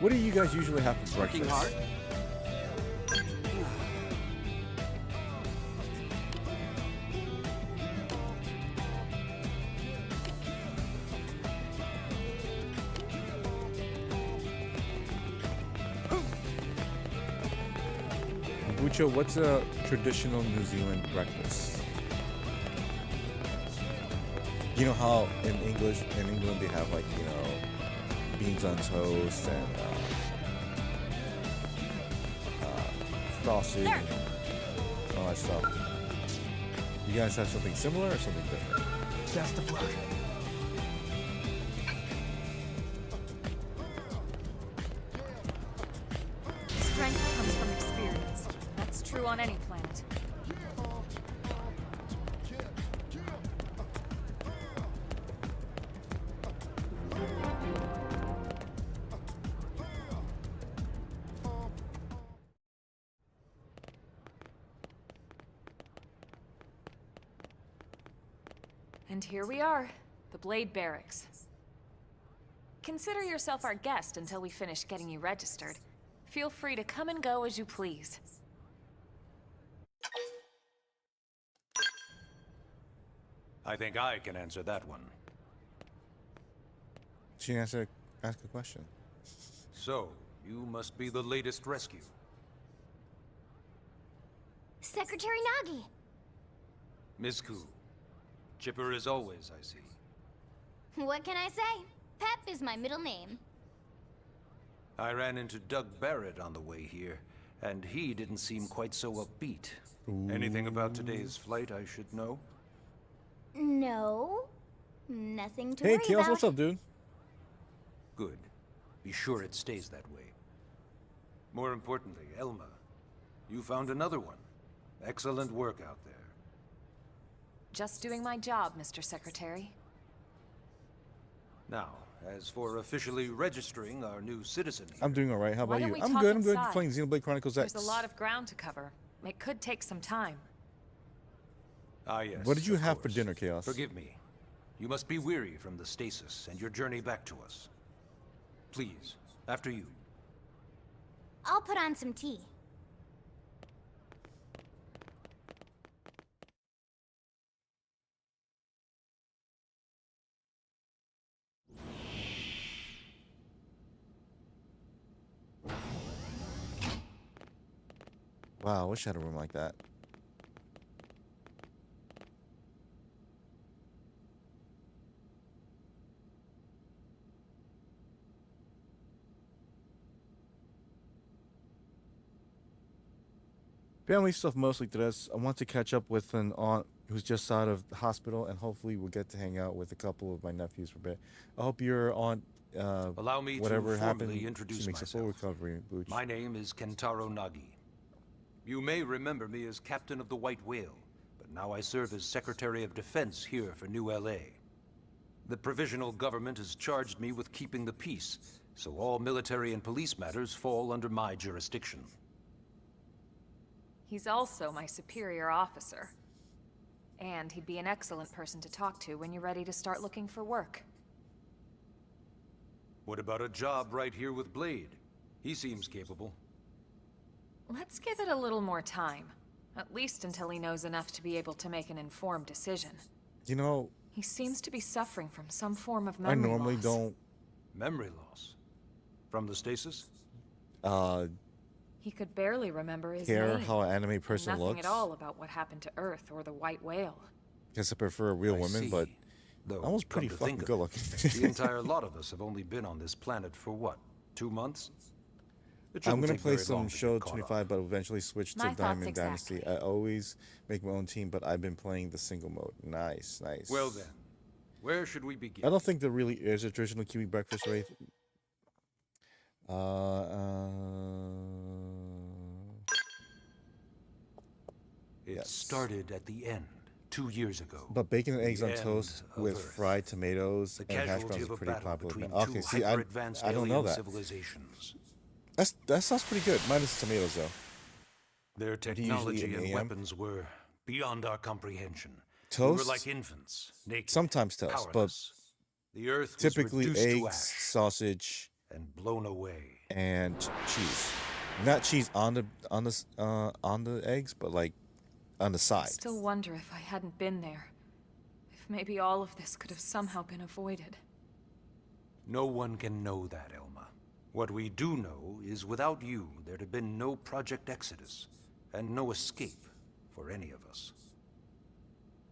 What do you guys usually have for breakfast?
Working hard?
Bucho, what's a traditional New Zealand breakfast? You know how in England they have like, you know, beans on toast and sausage and all that stuff. You guys have something similar or something different?
Best of luck.
Strength comes from experience. That's true on any planet. And here we are, the Blade Barracks. Consider yourself our guest until we finish getting you registered. Feel free to come and go as you please.
I think I can answer that one.
She has to ask a question.
So, you must be the latest rescue.
Secretary Nagi!
Ms. Koo. Chipper as always, I see.
What can I say? Pep is my middle name.
I ran into Doug Barrett on the way here, and he didn't seem quite so upbeat. Anything about today's flight I should know?
No. Nothing to
Hey,
worry
Chaos,
about.
what's up, dude?
Good. Be sure it stays that way. More importantly, Elma.
You found another one. Excellent work out there.
Just doing my job, Mr. Secretary.
Now, as for officially registering our new citizen here,
I'm doing all right. How
Why
about
don't
you?
we
I'm
talk
good. I'm good.
inside?
Playing Xenoblade Chronicles X.
There's a lot of ground to cover. It could take some time.
Ah, yes.
What did you
of
have for
course.
dinner, Chaos?
Forgive me. You must be weary from the stasis and your journey back to us. Please, after you.
I'll put on some tea.
Wow, I wish I had a room like that. Family stuff mostly to this. I want to catch up with an aunt who's just out of the hospital, and hopefully we'll get to hang out with a couple of my nephews for a bit. I hope your aunt,
Allow me
whatever
to
happened,
formally introduce
she makes
myself.
a full recovery. Booch.
My name is Kentaro Nagi. You may remember me as captain of the White Whale, but now I serve as Secretary of Defense here for New LA. The provisional government has charged me with keeping the peace, so all military and police matters fall under my jurisdiction.
He's also my superior officer. And he'd be an excellent person to talk to when you're ready to start looking for work.
What about a job right here with Blade? He seems capable.
Let's give it a little more time. At least until he knows enough to be able to make an informed decision.
You know,
He seems to be suffering from some form of
I
memory
normally
loss.
don't
Memory loss? From the stasis?
He could barely remember his
care
name.
how an anime
and
person
nothing
looks.
at all about what happened to Earth or the White Whale.
Guess I prefer real
I
women,
see.
but
Though,
I was
come
pretty
to
fucking
think of
good
it,
looking.
the entire lot of us have only been on this planet for what? 2 months? It
I'm
shouldn't
gonna
take
play
very
some
long to
Show
get caught
25,
up.
but eventually switch to
My thoughts
Diamond Dynasty.
exactly.
I always make my own team, but I've been playing the single mode. Nice, nice.
Well then, where should we begin?
I don't think there really is a traditional Kiwi breakfast, Wraith.
It
yes.
started at the end, 2 years ago.
But bacon and eggs
The
on
end
toast
of
with
Earth.
fried tomatoes
The
and hash
casualty
browns
of
are
a
pretty
battle
popular.
between
Okay,
two
see,
hyper-advanced
I don't know
alien
that.
civilizations.
That sounds pretty good. Minus the tomatoes, though.
Their
Do you usually
technology
eat
and
AM?
weapons were beyond our comprehension. We
Toast?
were like infants, naked,
Sometimes toast, but
powerless. The Earth was
typically
reduced to
eggs,
ash
sausage,
and blown away.
and cheese. Not cheese on the eggs, but like on the
I
side.
still wonder if I hadn't been there. If maybe all of this could have somehow been avoided.
No one can know that, Elma. What we do know is without you, there'd have been no Project Exodus, and no escape for any of us.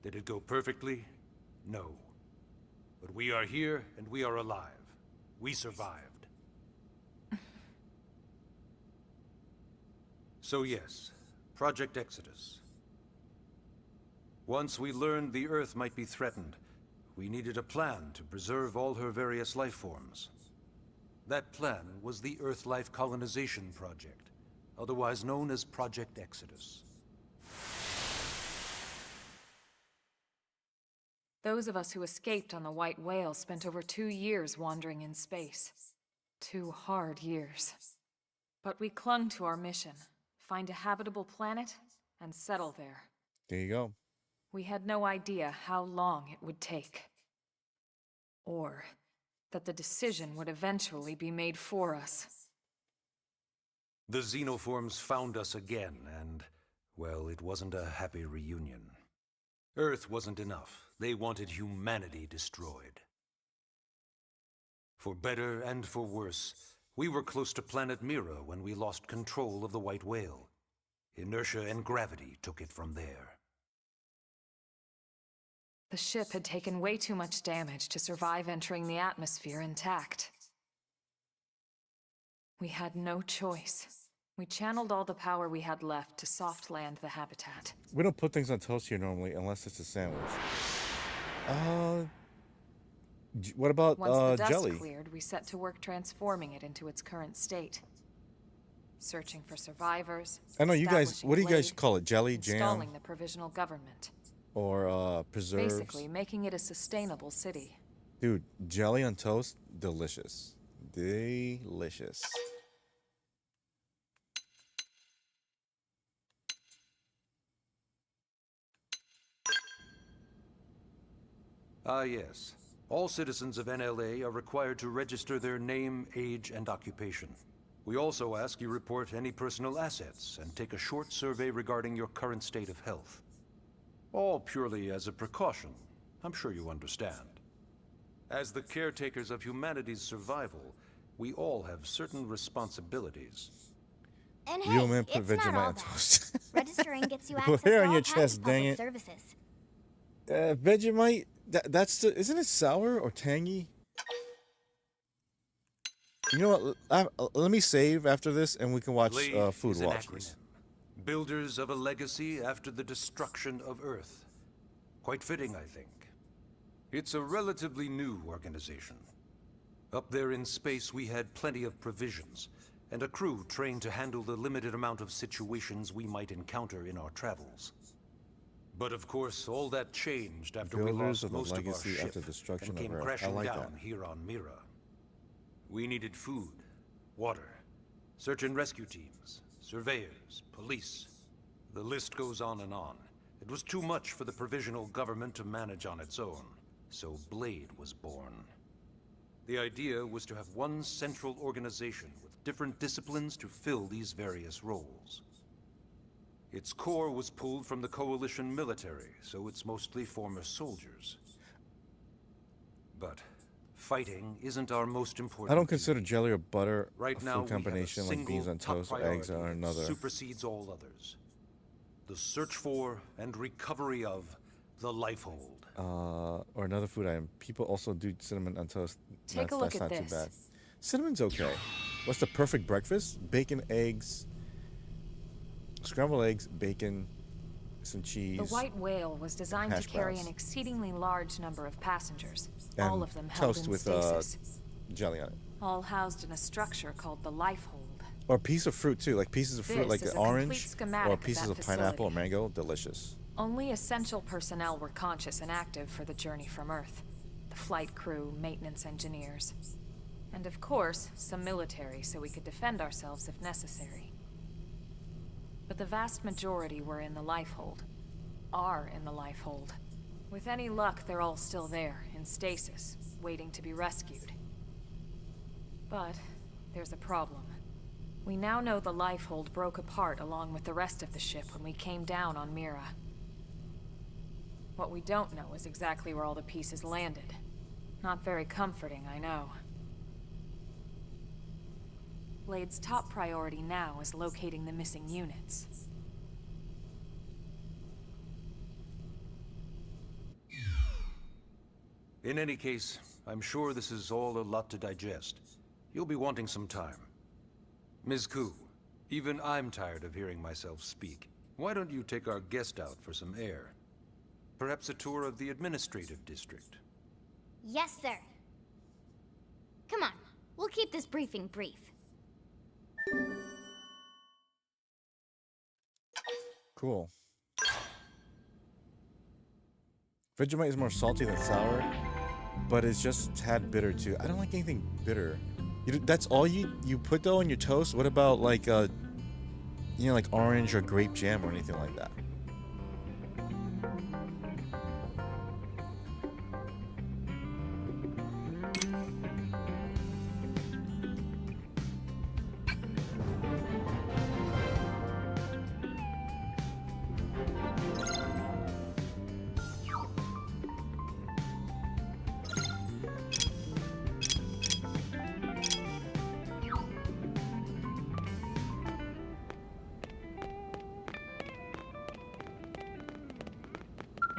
Did it go perfectly? No. But we are here, and we are alive. We survived. So yes, Project Exodus. Once we learned the Earth might be threatened, we needed a plan to preserve all her various life forms. That plan was the Earth Life Colonization Project, otherwise known as Project Exodus.
Those of us who escaped on the White Whale spent over 2 years wandering in space. 2 hard years. But we clung to our mission. Find a habitable planet and settle there.
There you go.
We had no idea how long it would take. Or that the decision would eventually be made for us.
The xenoforms found us again, and, well, it wasn't a happy reunion. Earth wasn't enough. They wanted humanity destroyed. For better and for worse, we were close to planet Mira when we lost control of the White Whale. Inertia and gravity took it from there.
The ship had taken way too much damage to survive entering the atmosphere intact. We had no choice. We channeled all the power we had left to soft land the habitat.
We don't put things on toast here normally unless it's a sandwich. What about
Once the dust
jelly?
cleared, we set to work transforming it into its current state. searching for survivors.
I know you guys.
establishing
What do you guys
Blade,
call it? Jelly, jam,
installing the provisional government.
or preserves?
Basically, making it a sustainable city.
Dude, jelly on toast, delicious. Delicious.
Ah, yes. All citizens of NLA are required to register their name, age, and occupation. We also ask you report any personal assets and take a short survey regarding your current state of health. All purely as a precaution. I'm sure you understand. As the caretakers of humanity's survival, we all have certain responsibilities.
And
You
hey,
man put
it's not
Vegemite
all
on
that.
toast.
Registering gets you
Put
access to
hair
all
on your
kinds
chest,
of
dang
public
it.
services.
Vegemite. That's the. Isn't it sour or tangy? You know what? Let me save after this, and we can watch
Blade
Food
is an
Watchers.
acronym. Builders of a legacy after the destruction of Earth. Quite fitting, I think. It's a relatively new organization. Up there in space, we had plenty of provisions, and a crew trained to handle the limited amount of situations we might encounter in our travels. But of course, all that changed after we
Builders
lost
of a
most of our
legacy
ship
after destruction
and
of
came
Earth. I
crashing
like
down
that.
here on Mira. We needed food, water, search and rescue teams, surveyors, police. The list goes on and on. It was too much for the provisional government to manage on its own, so Blade was born. The idea was to have one central organization with different disciplines to fill these various roles. Its core was pulled from the Coalition military, so it's mostly former soldiers. But fighting isn't our most important
I don't
duty.
consider jelly or butter
Right
a
now,
food
we have a
combination like beans
single
on
top
toast or eggs
priority
are
that
another.
supersedes all others. The search for and recovery of the Lifehold.
Or another food item. People also do cinnamon on toast.
Take a look
that's
at
not too
this.
bad. Cinnamon's okay. What's the perfect breakfast? Bacon, eggs, scrambled eggs, bacon, some cheese.
The white whale was designed to
hash
carry
browns.
an exceedingly large number of passengers,
and
all of them held
toast
in
with
stasis,
jelly on it.
all housed in a structure called the Lifehold.
Or a piece of fruit too, like pieces of fruit,
This
like
is
an
a complete
orange,
schematic
or
of
pieces
that
of pineapple or
facility.
mango. Delicious.
Only essential personnel were conscious and active for the journey from Earth. The flight crew, maintenance engineers. And of course, some military so we could defend ourselves if necessary. But the vast majority were in the Lifehold. Are in the Lifehold. With any luck, they're all still there, in stasis, waiting to be rescued. But there's a problem. We now know the Lifehold broke apart along with the rest of the ship when we came down on Mira. What we don't know is exactly where all the pieces landed. Not very comforting, I know. Blade's top priority now is locating the missing units.
In any case, I'm sure this is all a lot to digest. You'll be wanting some time. Ms. Koo, even I'm tired of hearing myself speak. Why don't you take our guest out for some air? Perhaps a tour of the administrative district.
Yes, sir. Come on, we'll keep this briefing brief.
Cool. Vegemite is more salty than sour, but it's just a tad bitter too. I don't like anything bitter. That's all you put though in your toast? What about like like orange or grape jam or anything like that?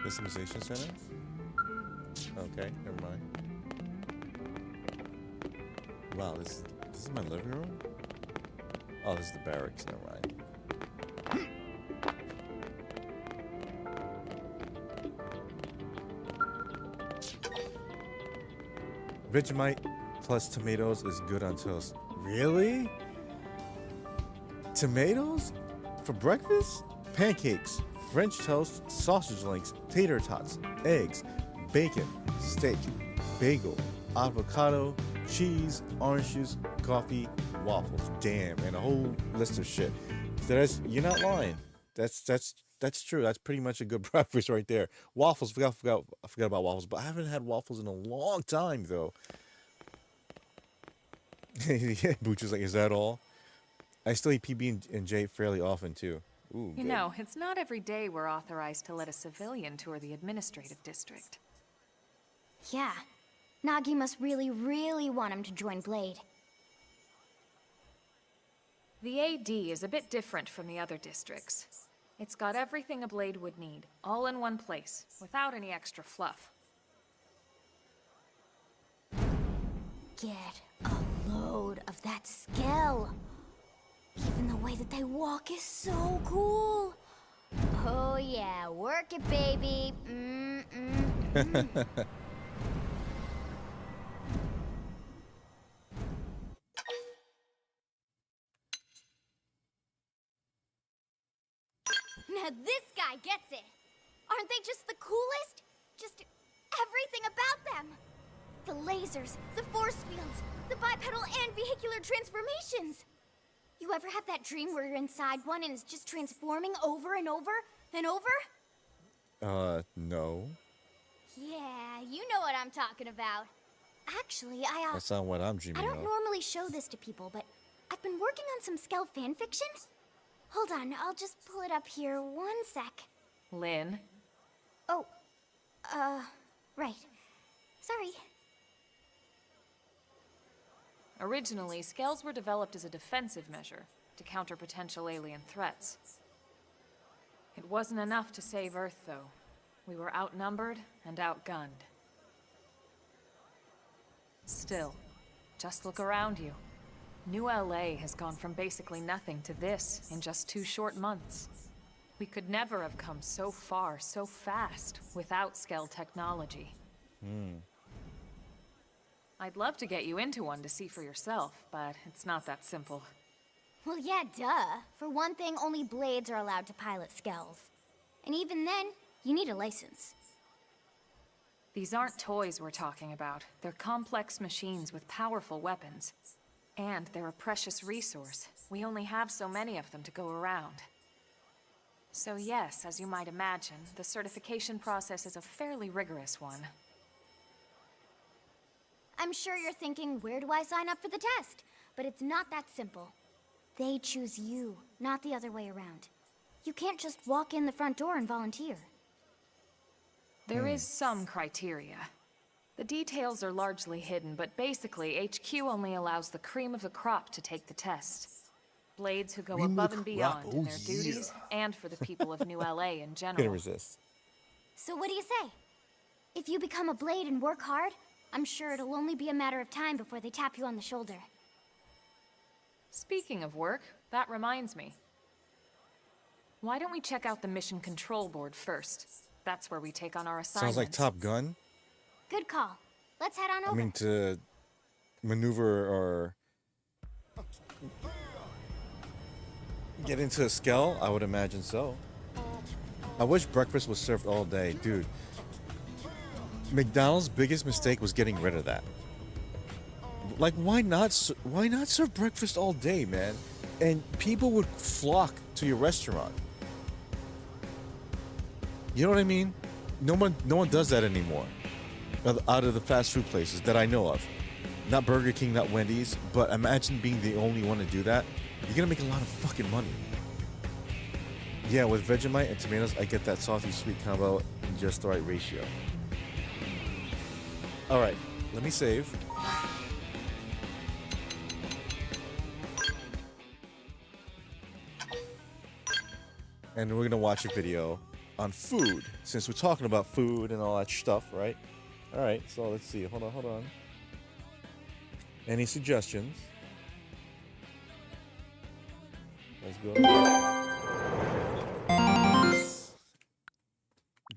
Customization center? Okay, never mind. Wow, this is my living room? Oh, this is the barracks, never mind. Vegemite plus tomatoes is good on toast. Really? tomatoes for breakfast? Pancakes, French toast, sausage links, tater tots, eggs, bacon, steak, bagel, avocado, cheese, orange juice, coffee, waffles. Damn, and a whole list of shit. So you're not lying. That's true. That's pretty much a good breakfast right there. Waffles, I forgot about waffles, but I haven't had waffles in a long time though. Yeah, Booch was like, is that all? I still eat PB&J fairly often too. Ooh,
You
good.
know, it's not every day we're authorized to let a civilian tour the administrative district.
Yeah. Nagi must really, really want him to join Blade.
The AD is a bit different from the other districts. It's got everything a Blade would need, all in one place, without any extra fluff.
Get a load of that skill. Even the way that they walk is so cool. Oh yeah, work it, baby. Now this guy gets it. Aren't they just the coolest? Just everything about them. The lasers, the force fields, the bipedal and vehicular transformations. You ever have that dream where you're inside one and it's just transforming over and over and over?
No.
Yeah, you know what I'm talking about. Actually,
That's not what I'm
I
dreaming
don't
of.
normally show this to people, but I've been working on some Skell fanfiction. Hold on, I'll just pull it up here 1 sec.
Lynn?
Oh, right. Sorry.
Originally, Skells were developed as a defensive measure to counter potential alien threats. It wasn't enough to save Earth, though. We were outnumbered and outgunned. Still, just look around you. New LA has gone from basically nothing to this in just 2 short months. We could never have come so far, so fast, without Skell technology. I'd love to get you into one to see for yourself, but it's not that simple.
Well, yeah, duh. For one thing, only Blades are allowed to pilot Skells. And even then, you need a license.
These aren't toys we're talking about. They're complex machines with powerful weapons. And they're a precious resource. We only have so many of them to go around. So yes, as you might imagine, the certification process is a fairly rigorous one.
I'm sure you're thinking, where do I sign up for the test? But it's not that simple. They choose you, not the other way around. You can't just walk in the front door and volunteer.
There is some criteria. The details are largely hidden, but basically, HQ only allows the cream of the crop to take the test. Blades who go
Cream of
above
the
and
crop,
beyond in
oh
their duties, and for the people of New LA in
Gonna
general.
resist.
So what do you say? If you become a Blade and work hard, I'm sure it'll only be a matter of time before they tap you on the shoulder.
Speaking of work, that reminds me. Why don't we check out the Mission Control Board first? That's where we take on our assignments.
Sounds like Top Gun.
Good call. Let's head on over.
I mean, to maneuver or get into a Skell, I would imagine so. I wish breakfast was served all day, dude. McDonald's biggest mistake was getting rid of that. Like, why not serve breakfast all day, man? And people would flock to your restaurant. You know what I mean? No one does that anymore. Out of the fast food places that I know of. Not Burger King, not Wendy's, but imagine being the only one to do that. You're gonna make a lot of fucking money. Yeah, with Vegemite and tomatoes, I get that salty sweet combo in just the right ratio. Alright, let me save. And we're gonna watch a video on food, since we're talking about food and all that stuff, right? Alright, so let's see. Hold on. Any suggestions? Let's go.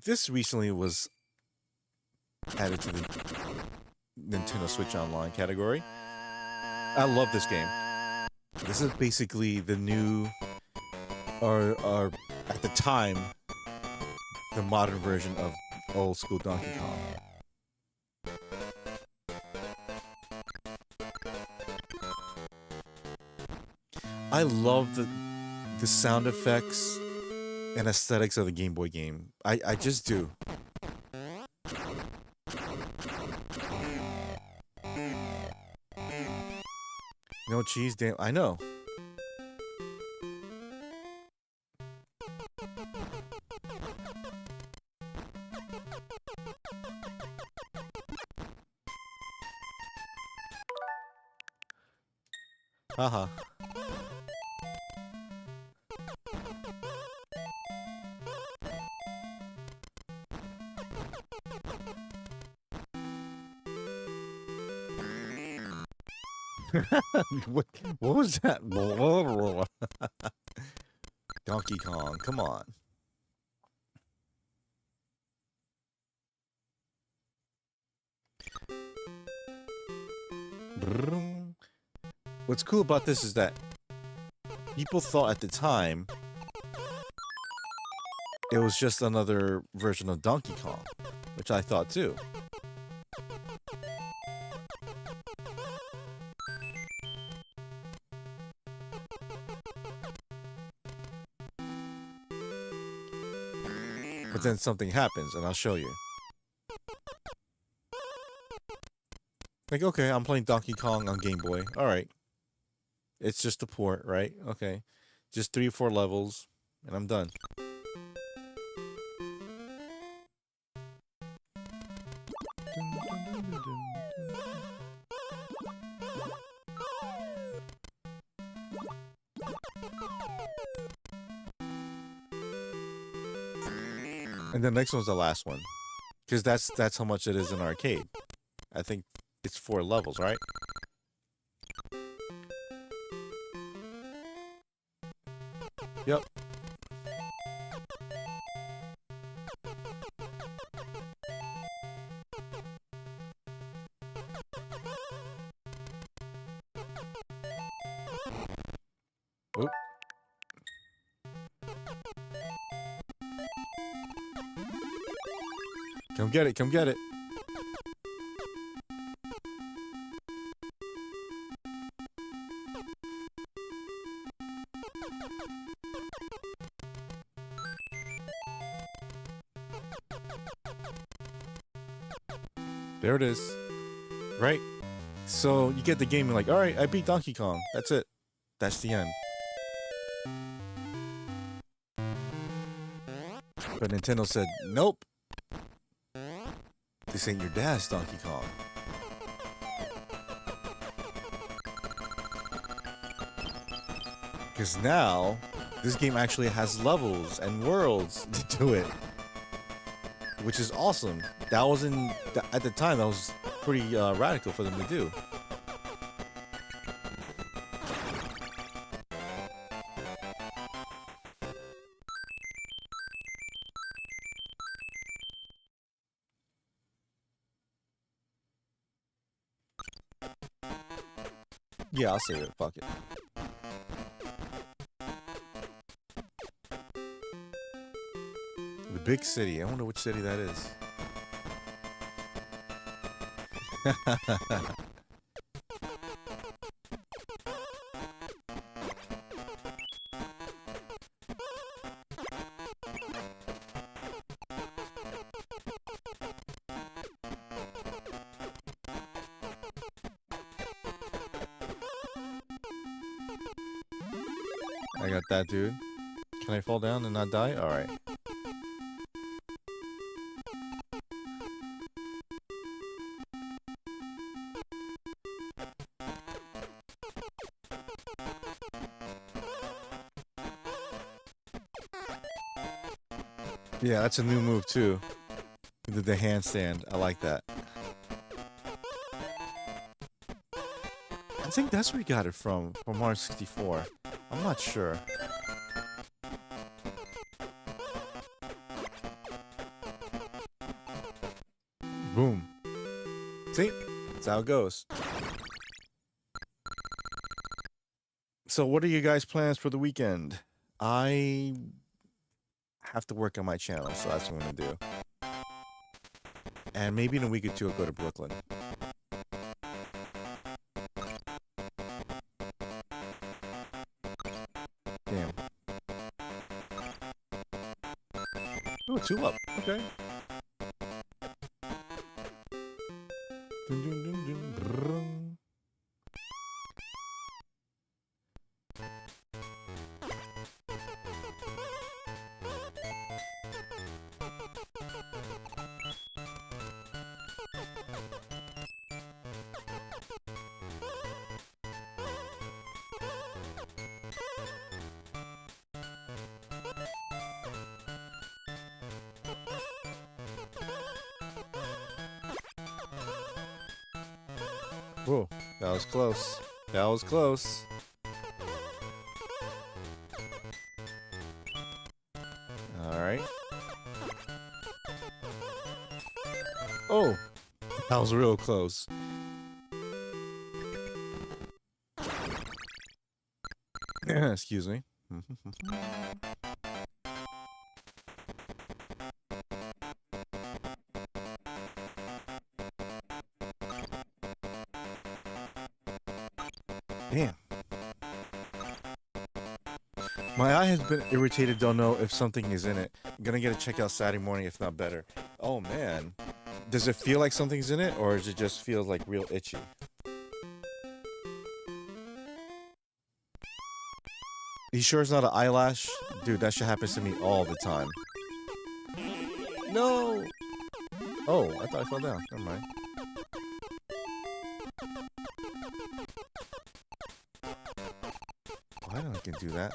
This recently was added to the Nintendo Switch Online category. I love this game. This is basically the new, or at the time, the modern version of old school Donkey Kong. I love the sound effects and aesthetics of the Game Boy game. I just do. No cheese, damn. I know. Haha. what was that? Donkey Kong, come on. What's cool about this is that people thought at the time it was just another version of Donkey Kong, which I thought too. But then something happens, and I'll show you. Like, okay, I'm playing Donkey Kong on Game Boy. Alright. It's just a port, right? Okay. Just 3 or 4 levels, and I'm done. And the next one's the last one. Because that's how much it is in arcade. I think it's 4 levels, right? Yep. Oop. Come get it, come get it. There it is. Right? So you get the game and like, alright, I beat Donkey Kong. That's it. That's the end. But Nintendo said, nope. This ain't your dad's Donkey Kong. Because now, this game actually has levels and worlds to it. Which is awesome. That was at the time, that was pretty radical for them to do. Yeah, I'll save it. Fuck it. The big city. I wonder which city that is. I got that, dude. Can I fall down and not die? Alright. Yeah, that's a new move too. The handstand. I like that. I think that's where he got it from Mario 64. I'm not sure. Boom. See? That's how it goes. So what are you guys' plans for the weekend? I have to work on my channel, so that's what I'm gonna do. And maybe in a week or two, I'll go to Brooklyn. Damn. Oh, 2 up. Okay. Dun, dun, dun, dun, brrrr. Whoa, that was close. That was close. All right. Oh, that was real close. Excuse me. Damn. My eye has been irritated, don't know if something is in it. I'm gonna get a check out Saturday morning, if not better. Oh man. Does it feel like something's in it, or does it just feel like real itchy? You sure it's not an eyelash? Dude, that shit happens to me all the time. No! Oh, I thought I fell down. Never mind. Oh, I don't know I can do that.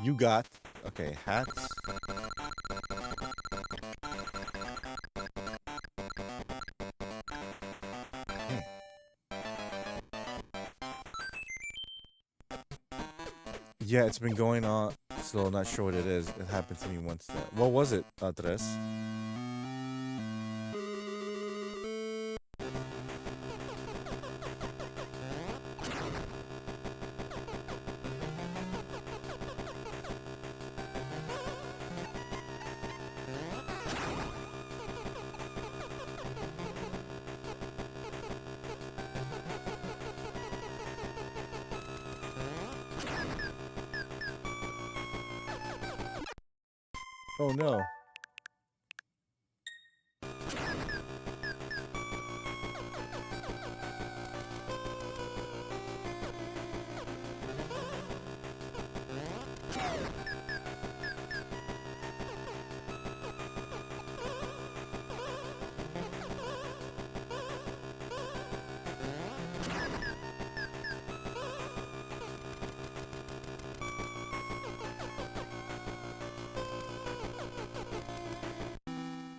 You got, okay, hats. Yeah, it's been going on, so not sure what it is. It happened to me once. What was it, Andres? Oh no.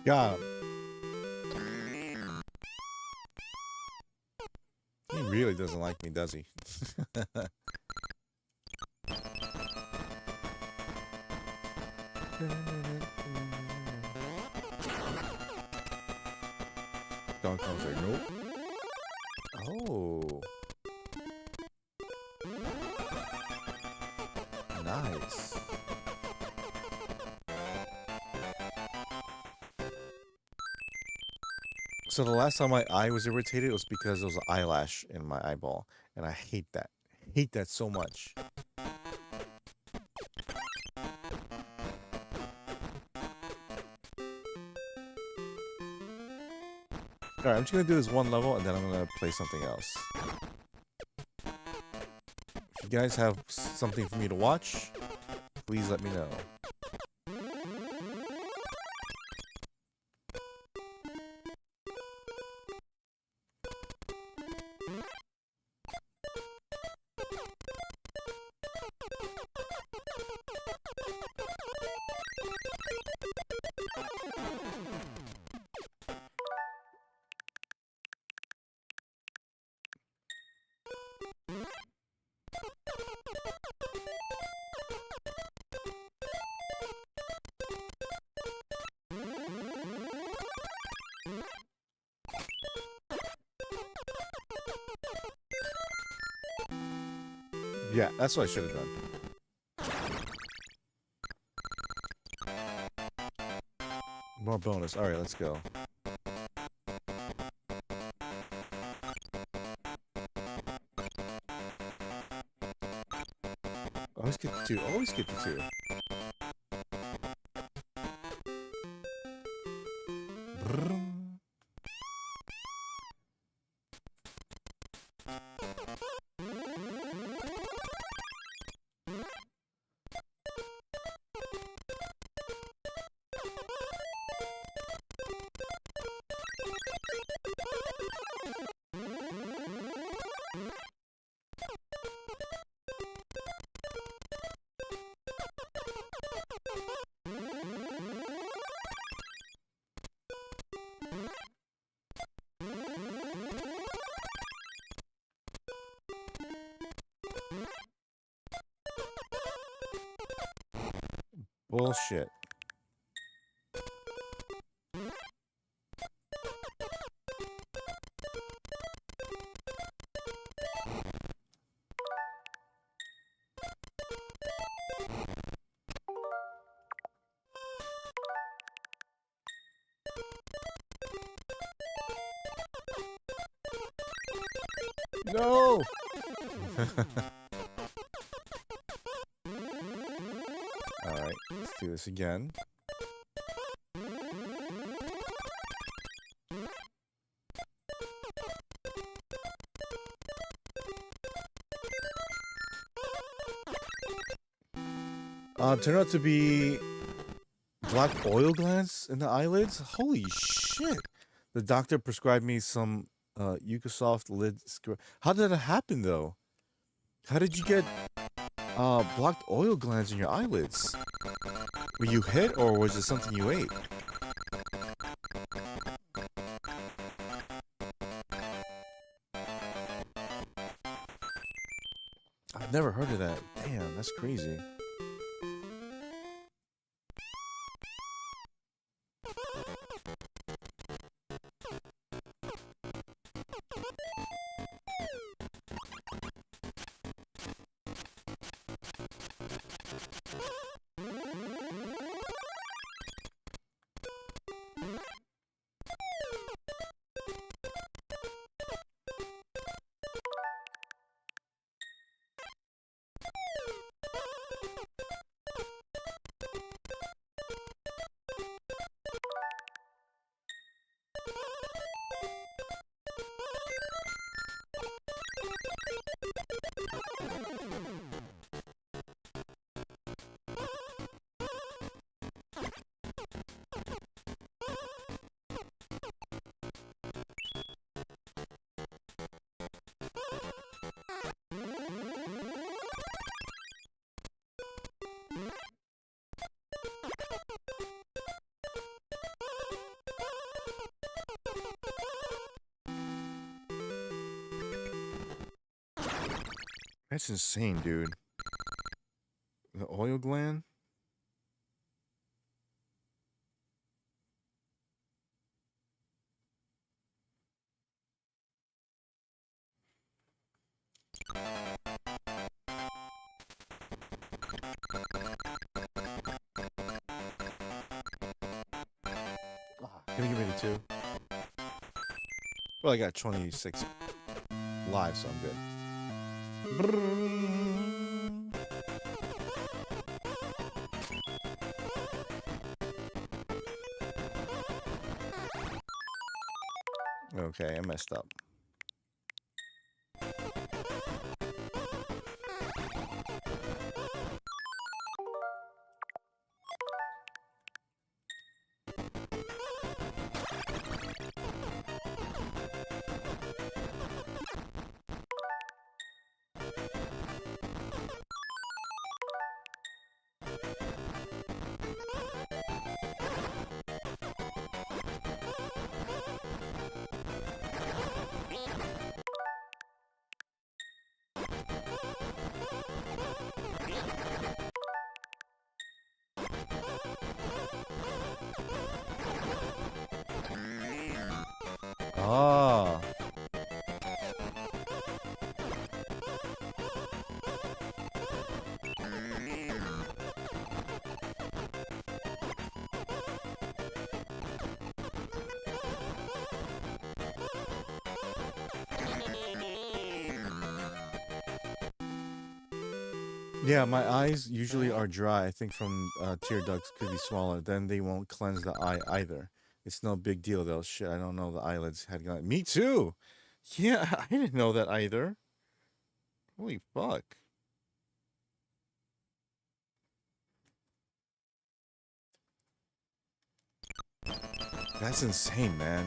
God. He really doesn't like me, does he? Donkey Kong's like, nope. Oh. Nice. So the last time my eye was irritated, it was because there was an eyelash in my eyeball. And I hate that. Hate that so much. Alright, I'm just gonna do this one level and then I'm gonna play something else. If you guys have something for me to watch, please let me know. Yeah, that's what I should have done. More bonus. All right, let's go. Always get the 2. Always get the 2. Bullshit. No! Alright, let's do this again. Turned out to be black oil glands in the eyelids. Holy shit! The doctor prescribed me some Eucasoft lid scrub. How did that happen though? How did you get blocked oil glands in your eyelids? Were you hit or was it something you ate? I've never heard of that. Damn, that's crazy. That's insane, dude. The oil gland? Can you give me the 2? Well, I got 26 lives, so I'm good. Okay, I messed up. Yeah, my eyes usually are dry. I think from tear ducts could be smaller. Then they won't cleanse the eye either. It's no big deal though. Shit, I don't know the eyelids had gone. Me too. Yeah, I didn't know that either. Holy fuck. That's insane, man.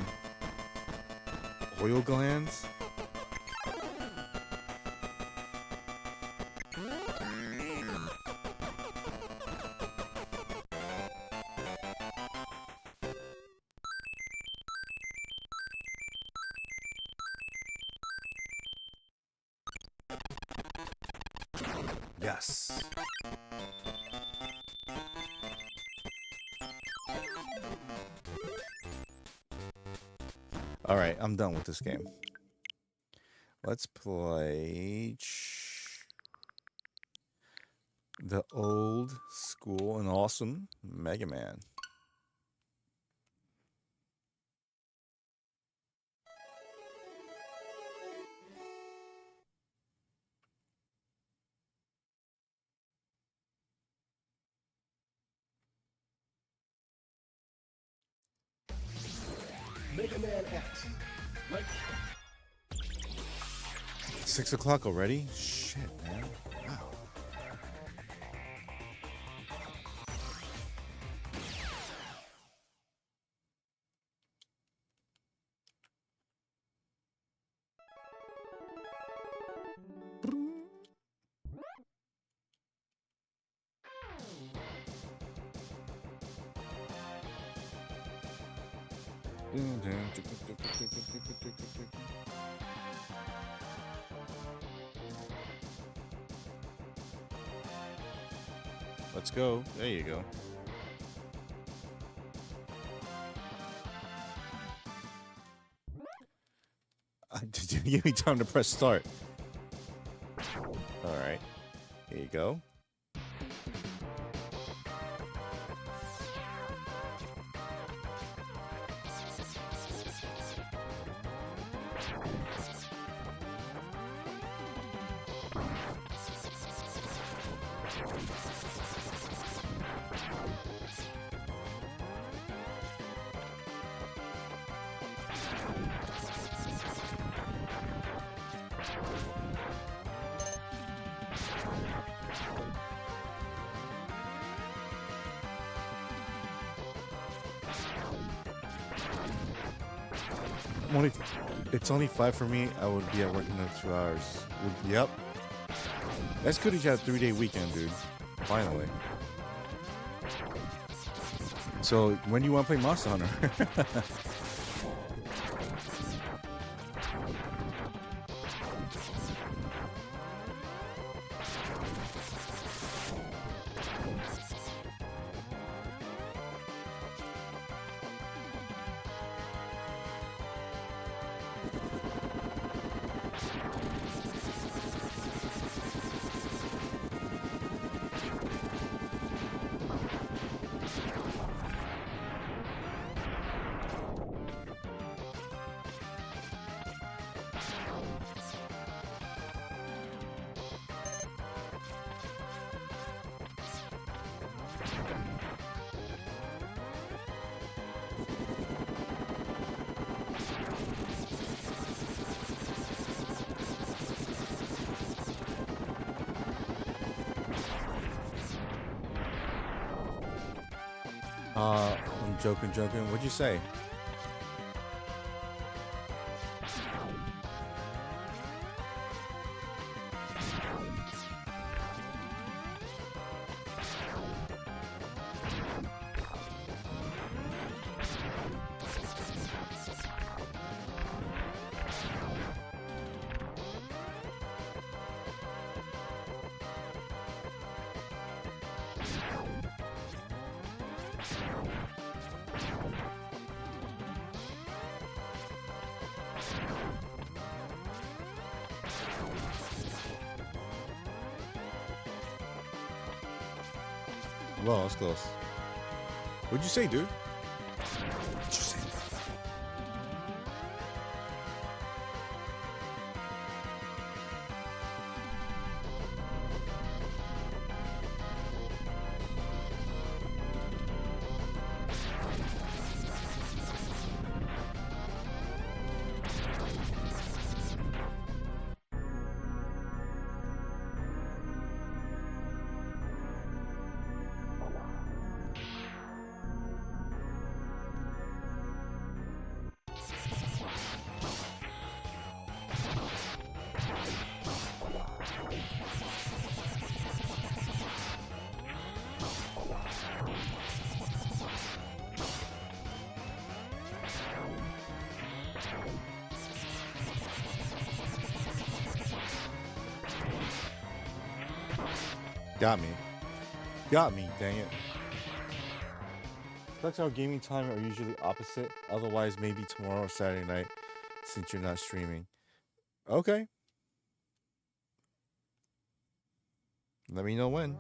Oil glands?
Yes.
All right, I'm done with this game. Let's play the old school and awesome Mega Man.
Mega Man X. Like
6 o'clock already? Shit, man. Wow. Let's go. There you go. Did you give me time to press start? All right. Here you go. It's only 5 for me. I would be at work in another 2 hours. Yep. That's good that you had a 3-day weekend, dude. Finally. So, when do you want to play Monster Hunter? I'm joking. What'd you say? Well, that's close. What'd you say, dude? What'd you say? Got me. Got me, dang it. That's our gaming time are usually opposite. Otherwise, maybe tomorrow or Saturday night, since you're not streaming. Okay. Let me know when.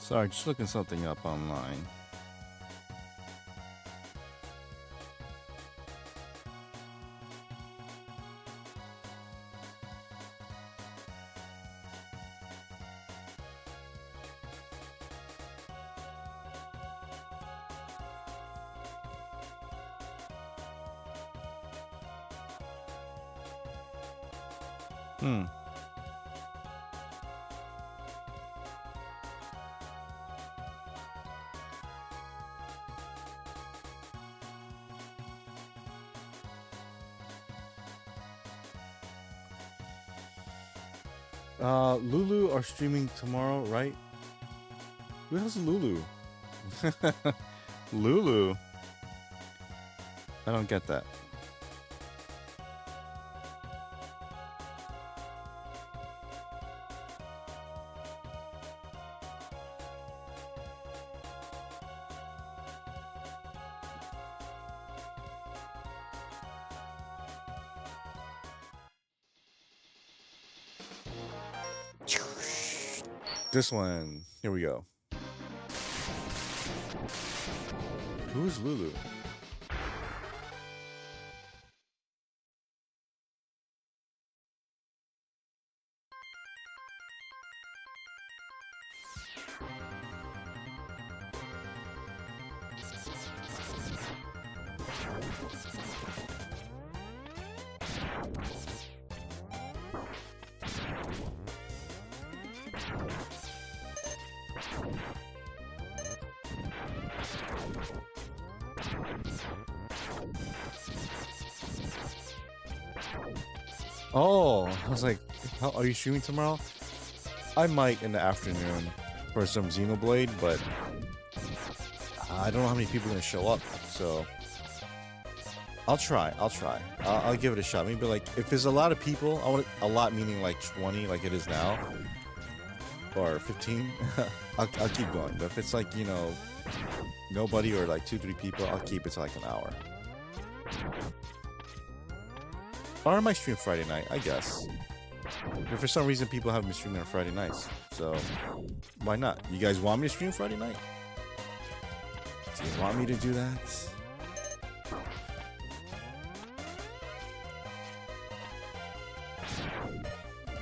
Sorry, just looking something up online. Lulu are streaming tomorrow, right? Who the hell's Lulu? Lulu. I don't get that. This one. Here we go. Who's Lulu? Oh, I was like, how, are you streaming tomorrow? I might in the afternoon for some Xenoblade, but I don't know how many people are going to show up, so I'll try. I'll give it a shot. Maybe like, if there's a lot of people, I want a lot meaning like 20 like it is now, or 15, I'll keep going. But if it's like, you know, nobody or like 2-3 people, I'll keep it to like an hour. Or I might stream Friday night, I guess. But for some reason, people haven't been streaming on Friday nights. So, why not? You guys want me to stream Friday night? Do you want me to do that?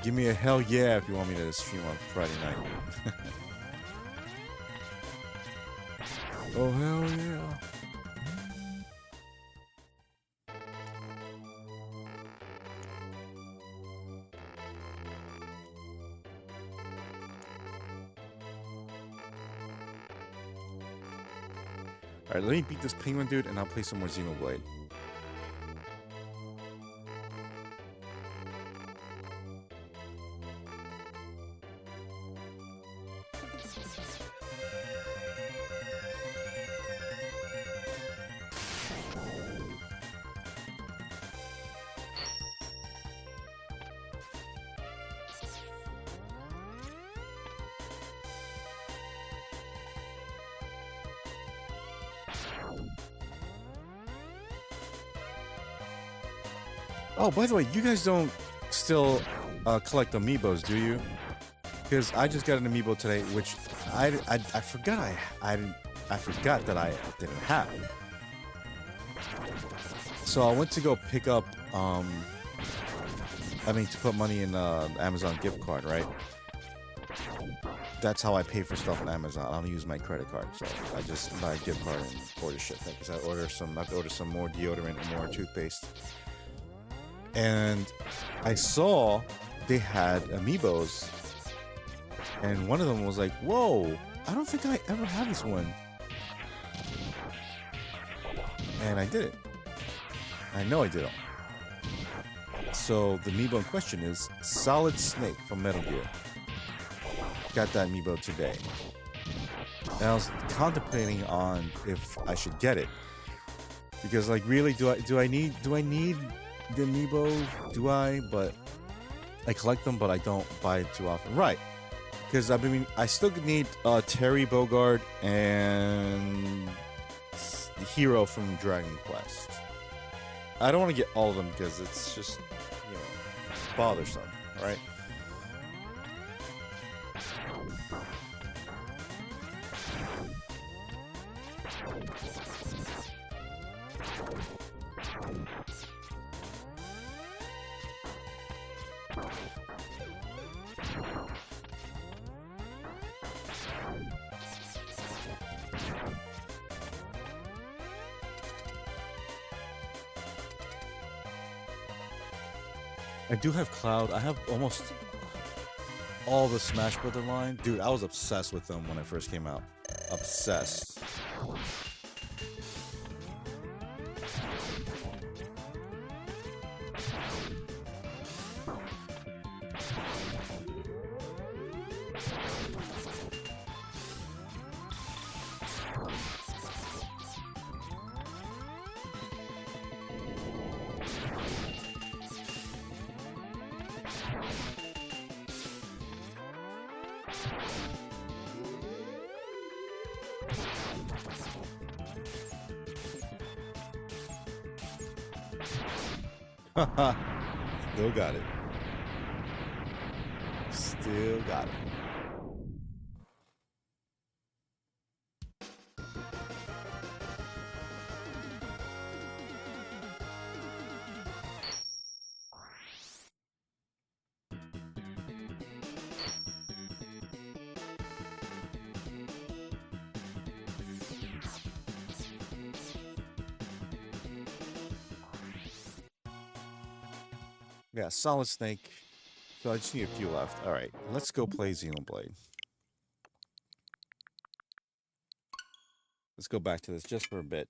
Give me a hell yeah if you want me to stream on Friday night. Oh, hell yeah. Alright, let me beat this penguin dude and I'll play some more Xenoblade. Oh, by the way, you guys don't still collect amiibos, do you? Because I just got an amiibo today, which I forgot I forgot that I didn't have. So I went to go pick up to put money in Amazon gift card, right? That's how I pay for stuff on Amazon. I don't use my credit card, so I just buy a gift card and order shit. Because I have to order some more deodorant and more toothpaste. And I saw they had amiibos, and one of them was like, "Whoa! I don't think I ever had this one." And I did it. I know I did it. So the amiibo in question is Solid Snake from Metal Gear. Got that amiibo today. And I was contemplating on if I should get it. Because like really do I need the amiibo? Do I? But I collect them, but I don't buy it too often. Right. Because I still need Terry Bogard and the hero from Dragon Quest. I don't want to get all of them because it's just, bothersome, right? I do have Cloud. I have almost all the Smash Brother line. Dude, I was obsessed with them when I first came out. Obsessed. Haha. Still got it. Still got it. Yeah, Solid Snake. So I just need a few left. Alright, let's go play Xenoblade. Let's go back to this just for a bit.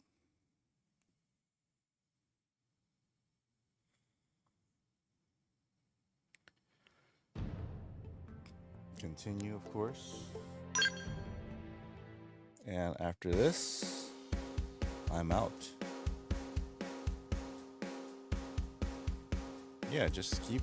Continue, of course. And after this, I'm out. Yeah, just keep.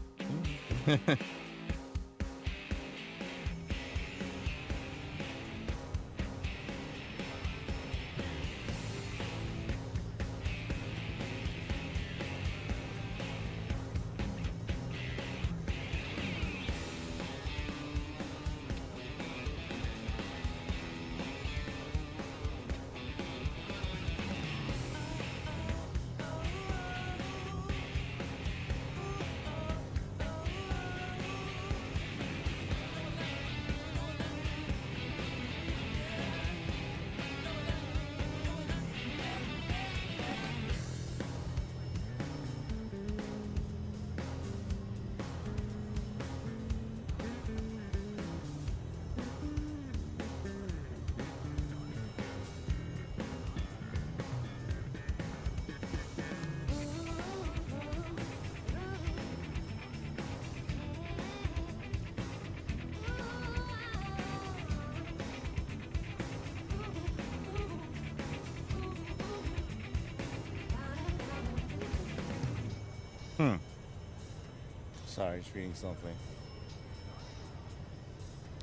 Sorry, just reading something.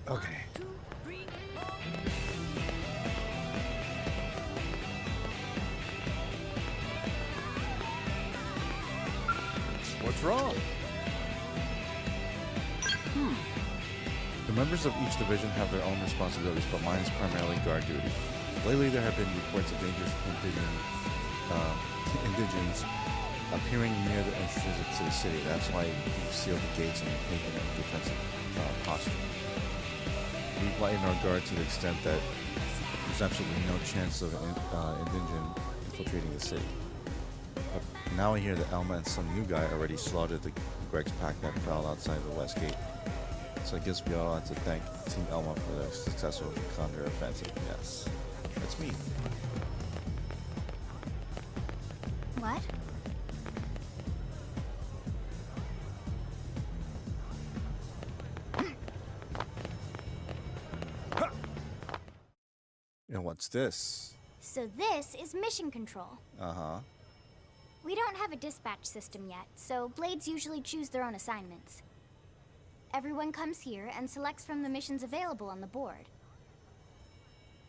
Okay.
What's wrong? The members of each division have their own responsibilities, but mine is primarily guard duty. Lately, there have been reports of dangerous indigents appearing near the entrances to the city. That's why we've sealed the gates and taken a defensive posture. We've lightened our guard to the extent that there's absolutely no chance of an indigent infiltrating the city. But now I hear that Elma and some new guy already slaughtered the Greg's pack that prowled outside the west gate. So I guess we all have to thank Team Elma for their successful counter-offensive. Yes, that's me.
What?
And what's this?
So this is mission control.
Uh-huh.
We don't have a dispatch system yet, so Blades usually choose their own assignments. Everyone comes here and selects from the missions available on the board.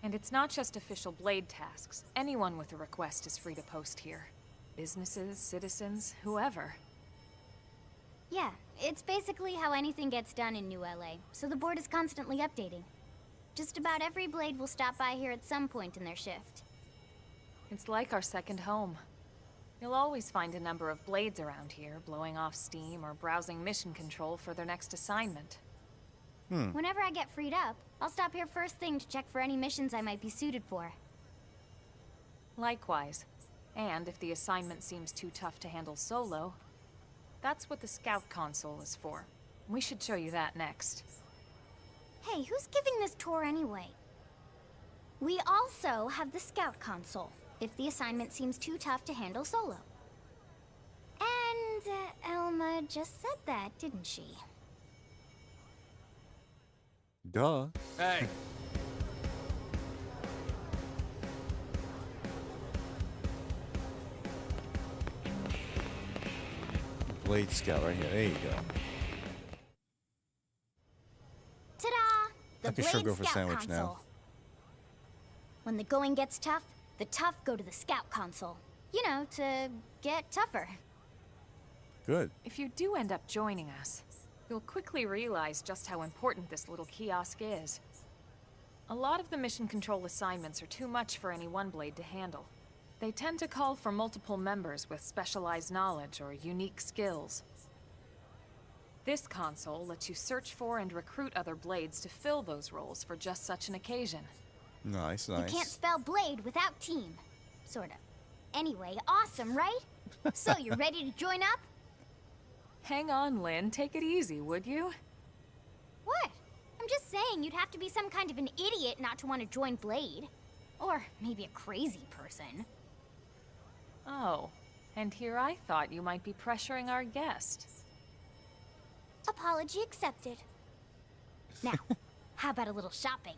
And it's not just official Blade tasks. Anyone with a request is free to post here. Businesses, citizens, whoever.
Yeah, it's basically how anything gets done in New LA, so the board is constantly updating. Just about every Blade will stop by here at some point in their shift.
It's like our second home. You'll always find a number of Blades around here, blowing off steam or browsing mission control for their next assignment.
Whenever I get freed up, I'll stop here first thing to check for any missions I might be suited for.
Likewise. And if the assignment seems too tough to handle solo, that's what the Scout Console is for. We should show you that next.
Hey, who's giving this tour anyway? We also have the Scout Console, if the assignment seems too tough to handle solo. And Elma just said that, didn't she?
Duh.
Hey.
Blade Scout right here. There you go.
Ta-da! The
I could sure
Blade
go for
Scout
sandwich
Console.
now.
When the going gets tough, the tough go to the Scout Console. You know, to get tougher.
Good.
If you do end up joining us, you'll quickly realize just how important this little kiosk is. A lot of the mission control assignments are too much for any one Blade to handle. They tend to call for multiple members with specialized knowledge or unique skills. This console lets you search for and recruit other Blades to fill those roles for just such an occasion.
Nice,
You
nice.
can't spell Blade without team. Sorta. Anyway, awesome, right? So, you ready to join up?
Hang on, Lynn. Take it easy, would you?
What? I'm just saying you'd have to be some kind of an idiot not to want to join Blade. Or maybe a crazy person.
Oh, and here I thought you might be pressuring our guest.
Apology accepted. Now, how about a little shopping?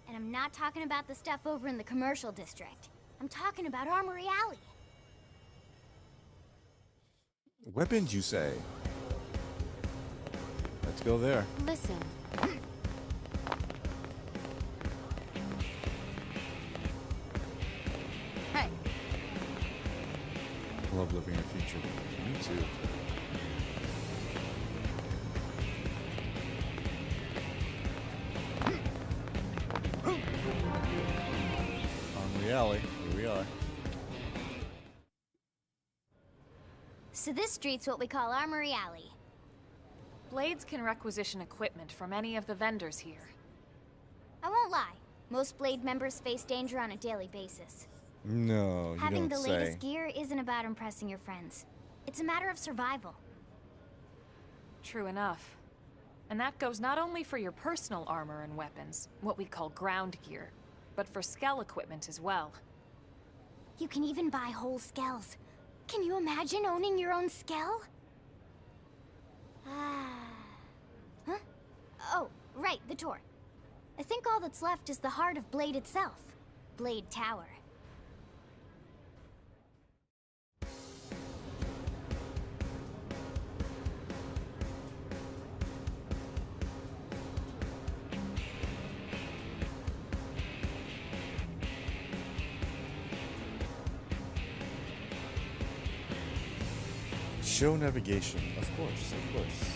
And I'm not talking about the stuff over in the commercial district. I'm talking about Armory Alley.
Weapons, you say? Let's go there.
Listen,
Hey,
I love living in the future. Me too. Armory Alley, here we are.
so this street's what we call Armory Alley.
Blades can requisition equipment from any of the vendors here.
I won't lie, most Blade members face danger on a daily basis.
No, you
Having
don't
the
say.
latest gear isn't about impressing your friends. It's a matter of survival.
True enough. And that goes not only for your personal armor and weapons, what we call ground gear, but for Skell equipment as well.
You can even buy whole skells. Can you imagine owning your own skell? Huh? Oh, right, the tour. I think all that's left is the heart of Blade itself. Blade Tower.
Show navigation, of course, of course.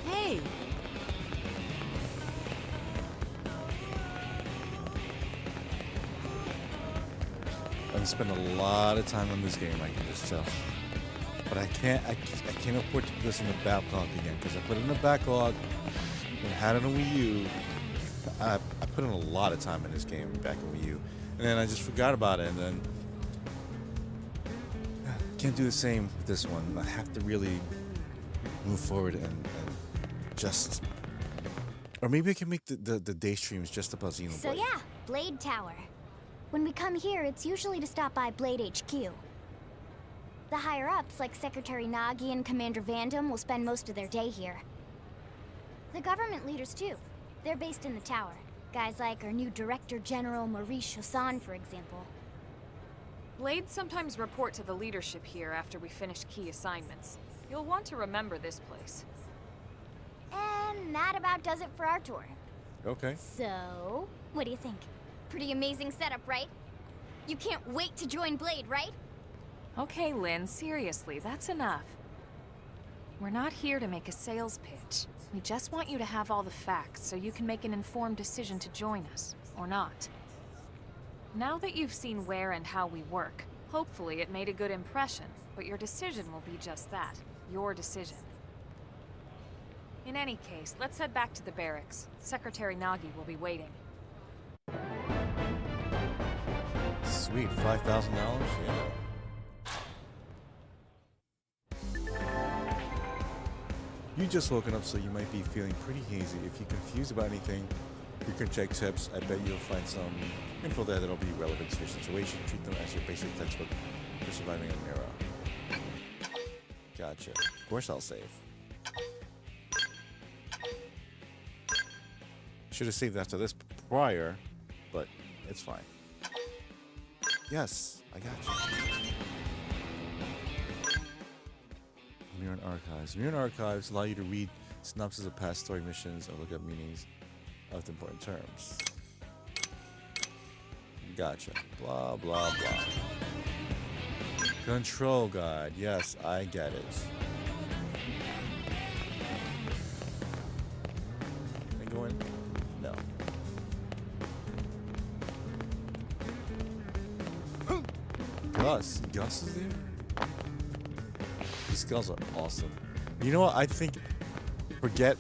Hey!
I've spent a lot of time on this game, I can just tell. But I can't afford to put this in the backlog again, because I put it in the backlog and had it on Wii U. I put in a lot of time in this game back in Wii U, and then I just forgot about it, and then can't do the same with this one. I have to really move forward and just, or maybe I can make the day streams just about Xenoblade.
So yeah, Blade Tower. When we come here, it's usually to stop by Blade HQ. The higher-ups, like Secretary Nagi and Commander Vandam, will spend most of their day here. The government leaders, too. They're based in the tower. Guys like our new Director General Maurice Chassan, for example.
Blades sometimes report to the leadership here after we finish key assignments. You'll want to remember this place.
And that about does it for our tour.
Okay.
So, what do you think? Pretty amazing setup, right? You can't wait to join Blade, right?
Okay, Lynn, seriously, that's enough. We're not here to make a sales pitch. We just want you to have all the facts so you can make an informed decision to join us, or not. Now that you've seen where and how we work, hopefully it made a good impression, but your decision will be just that, your decision. In any case, let's head back to the barracks. Secretary Nagi will be waiting.
Sweet, $5,000? Yeah. You just woken up, so you might be feeling pretty hazy. If you're confused about anything, you can check tips. I bet you'll find some info there that'll be relevant to your situation. Treat them as your basic textbook for surviving in Mira. Gotcha. Of course I'll save. Should have saved after this prior, but it's fine. Yes, I got you. Mirror Archives. Mirror Archives allow you to read synopses of past story missions or look up meanings of important terms. Gotcha. Blah, blah, blah. Control guide. Yes, I get it. Can I go in? No. Gus. Gus is there? These skulls are awesome. You know what? I think forget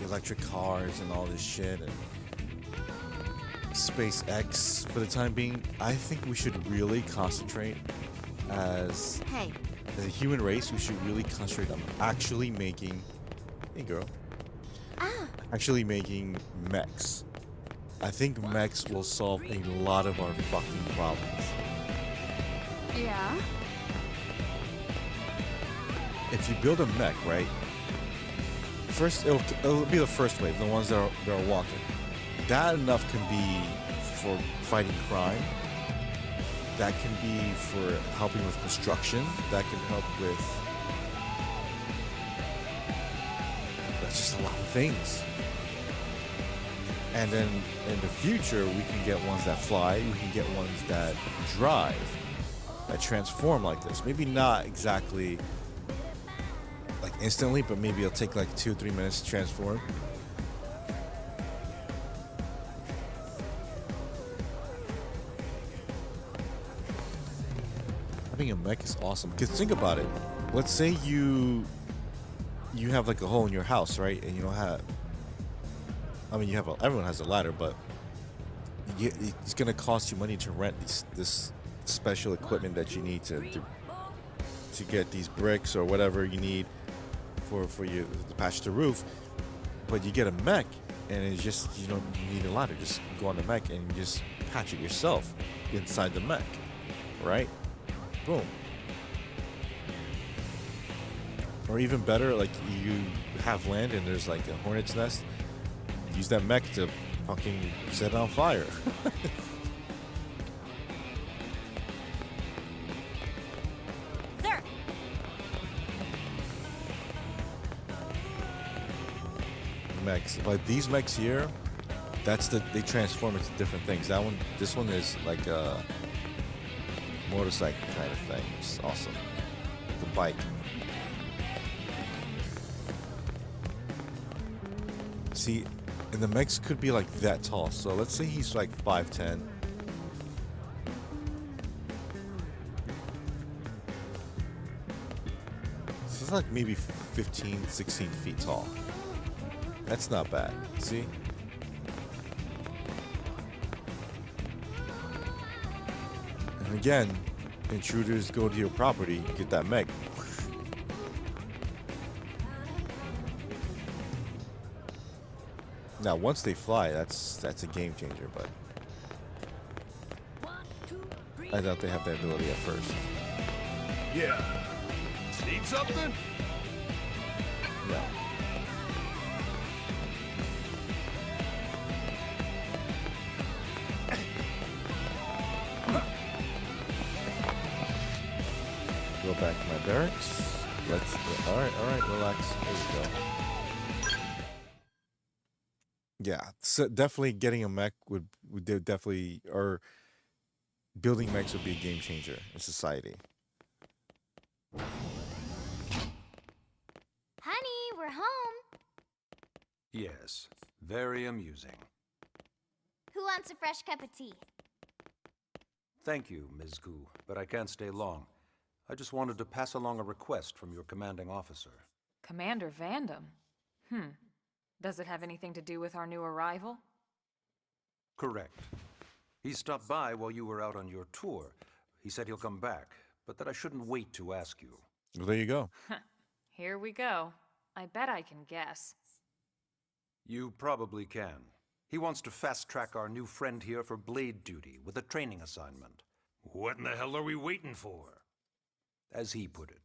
electric cars and all this shit and SpaceX for the time being. I think we should really concentrate as a human race. We should really concentrate on actually making, hey girl, actually making mechs. I think mechs will solve a lot of our fucking problems.
Yeah?
If you build a mech, right? First, it'll be the first wave, the ones that are walking. That enough can be for fighting crime. That can be for helping with construction. That can help with... That's just a lot of things. And then in the future, we can get ones that fly. We can get ones that drive, that transform like this. Maybe not exactly like instantly, but maybe it'll take like 2 or 3 minutes to transform. Having a mech is awesome. Because think about it. Let's say you have like a hole in your house, right? And you don't have... I mean, everyone has a ladder, but it's going to cost you money to rent this special equipment that you need to get these bricks or whatever you need for you to patch the roof. But you get a mech, and it's just, you don't need a ladder. Just go on the mech and you just patch it yourself inside the mech, right? Boom. Or even better, like you have land and there's like a hornet's nest. Use that mech to fucking set it on fire.
Sir!
mechs. But these mechs here, they transform into different things. This one is like a motorcycle kind of thing. It's awesome. The bike. See, and the mechs could be like that tall. So let's say he's like 5'10". So it's like maybe 15, 16 feet tall. That's not bad. See? And again, intruders go to your property, get that mech. Now, once they fly, that's a game changer, but I doubt they have that ability at first.
Yeah. Need something?
No. Go back to my barracks. All right, relax. There we go. Yeah, so definitely getting a mech would definitely, or building mechs would be a game changer in society.
Honey, we're home.
Yes, very amusing.
Who wants a fresh cup of tea?
Thank you, Ms. Gu, but I can't stay long. I just wanted to pass along a request from your commanding officer.
Commander Vandam? Does it have anything to do with our new arrival?
Correct. He stopped by while you were out on your tour. He said he'll come back, but that I shouldn't wait to ask you.
Well, there you go.
Here we go. I bet I can guess.
You probably can. He wants to fast-track our new friend here for blade duty with a training assignment.
What in the hell are we waiting for?
As he put it.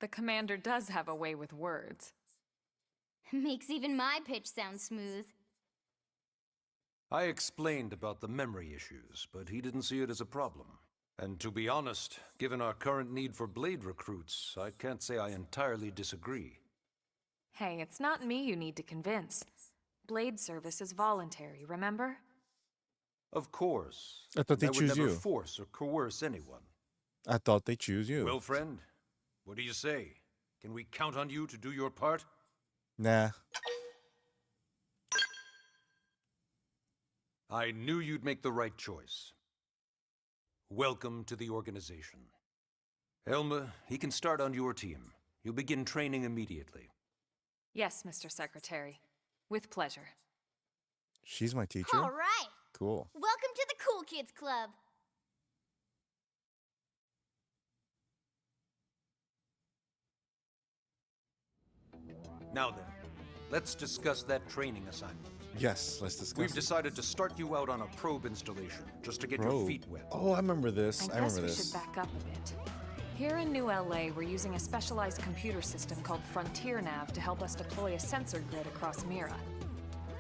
The commander does have a way with words.
Makes even my pitch sound smooth.
I explained about the memory issues, but he didn't see it as a problem. And to be honest, given our current need for blade recruits, I can't say I entirely disagree.
Hey, it's not me you need to convince. Blade service is voluntary, remember?
Of course.
I thought they
I would
choose
never
you.
force or coerce anyone.
I thought they choose you.
Well, friend, what do you say? Can we count on you to do your part?
Nah.
I knew you'd make the right choice. Welcome to the organization. Elma, he can start on your team. You'll begin training immediately.
Yes, Mr. Secretary. With pleasure.
She's my teacher?
All right.
Cool.
Welcome to the Cool Kids Club.
Now then, let's discuss that training assignment.
Yes, let's discuss
We've
it.
decided to start you out on a probe installation, just to get your
Probe.
feet wet.
Oh, I remember this. I
I guess
remember
we
this.
should back up a bit. Here in New LA, we're using a specialized computer system called Frontier Nav to help us deploy a sensor grid across Mira.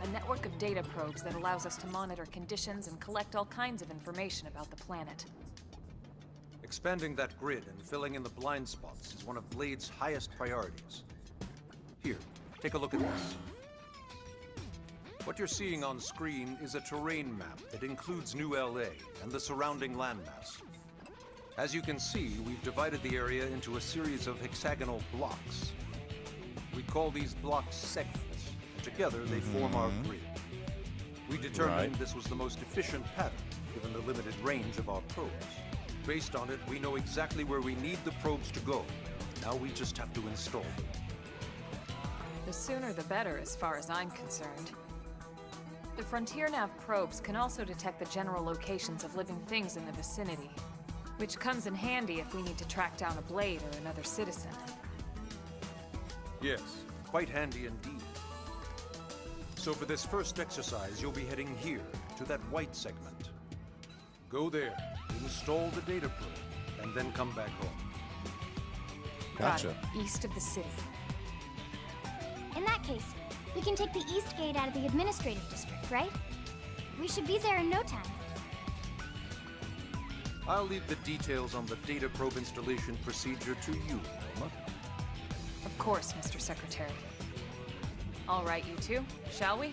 A network of data probes that allows us to monitor conditions and collect all kinds of information about the planet.
Expanding that grid and filling in the blind spots is one of Blade's highest priorities. Here, take a look at this. What you're seeing on screen is a terrain map that includes New LA and the surrounding landmass. As you can see, we've divided the area into a series of hexagonal blocks. We call these blocks segments, and together they form our grid. We determined this was the most efficient pattern, given the limited range of our probes. Based on it, we know exactly where we need the probes to go. Now we just have to install them.
The sooner the better, as far as I'm concerned. The Frontier Nav probes can also detect the general locations of living things in the vicinity, which comes in handy if we need to track down a blade or another citizen.
Yes, quite handy indeed. So for this first exercise, you'll be heading here, to that white segment. Go there, install the data probe, and then come back home.
Gotcha.
Got it. East of the city.
In that case, we can take the east gate out of the administrative district, right? We should be there in no time.
I'll leave the details on the data probe installation procedure to you, Elma.
Of course, Mr. Secretary. All right, you two, shall we?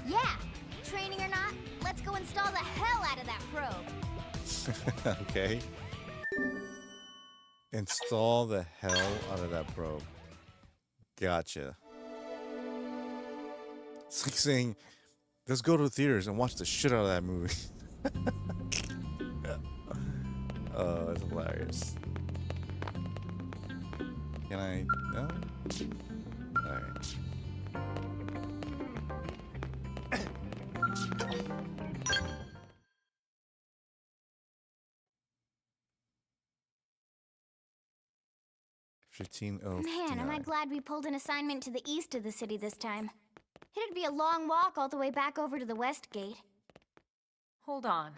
Yeah! Training or not, let's go install the hell out of that probe.
Okay. Install the hell out of that probe. Gotcha. It's like saying, let's go to the theaters and watch the shit out of that movie. Oh, that's hilarious. Can I? No? Alright.
Man, am I glad we pulled an assignment to the east of the city this time. It'd be a long walk all the way back over to the west gate.
Hold on.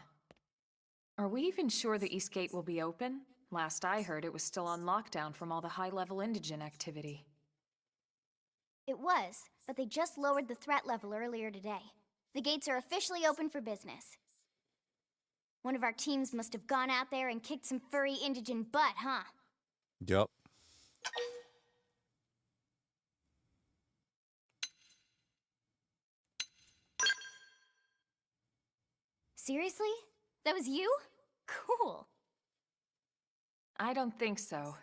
Are we even sure the East Gate will be open? Last I heard, it was still on lockdown from all the high-level indigent activity.
It was, but they just lowered the threat level earlier today. The gates are officially open for business. One of our teams must have gone out there and kicked some furry indigent butt, huh?
Yup.
Seriously? That was you? Cool.
I don't think so.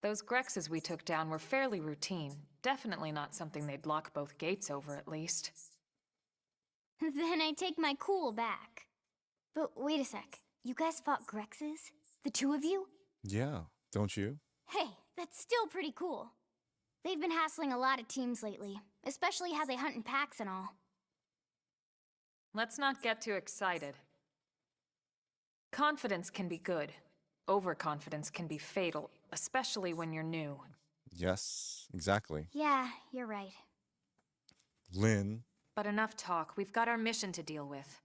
Those Grexes we took down were fairly routine. Definitely not something they'd lock both gates over, at least.
Then I take my cool back. But wait a sec. You guys fought Grexes? The two of you?
Yeah, don't you?
Hey, that's still pretty cool. They've been hassling a lot of teams lately, especially how they hunt in packs and all.
Let's not get too excited. Confidence can be good. Overconfidence can be fatal, especially when you're new.
Yes, exactly.
Yeah, you're right.
Lynn.
But enough talk. We've got our mission to deal with.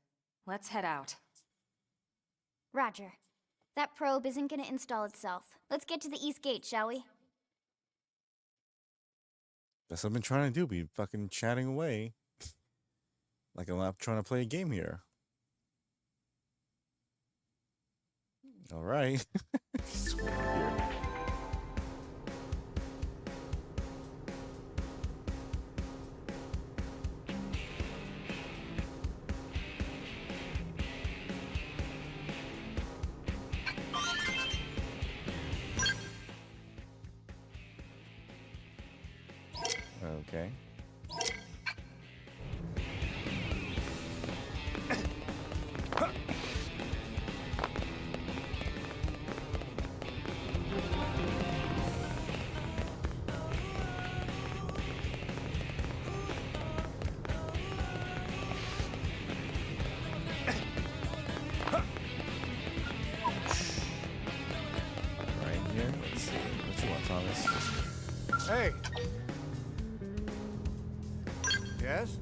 Let's head out.
Roger. That probe isn't gonna install itself. Let's get to the East Gate, shall we?
That's what I've been trying to do. Be fucking chatting away. Like I'm not trying to play a game here. All right. Okay. Right here. Let's see. What you want, Thomas?
Hey. Yes?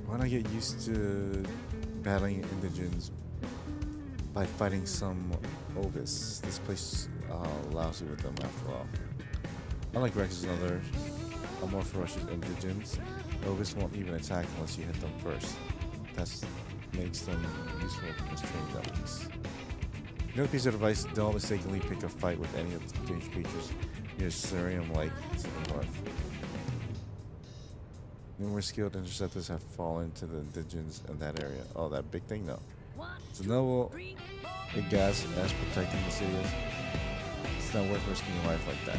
Why not get used to battling indigents by fighting some Ovis? This place allows you with them after all. Unlike Rex and others, are more ferocious indigents. Ovis won't even attack unless you hit them first. That makes them useful as training dummies. Another piece of advice: don't mistakenly pick a fight with any of the strange creatures near Cerium-like to the north. Numerous skilled interceptors have fallen to the indigents in that area. Oh, that big thing? No. It's a noble big gas as protecting the city is. It's not worth risking your life like that.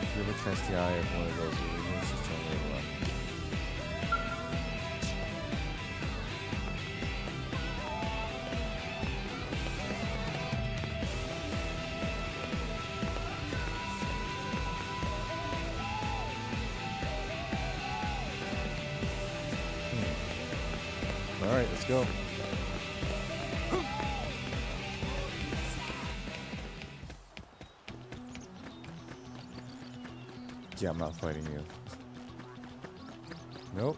If you ever catch the eye of one of those illusions, just turn right around. All right, let's go. Yeah, I'm not fighting you. Nope.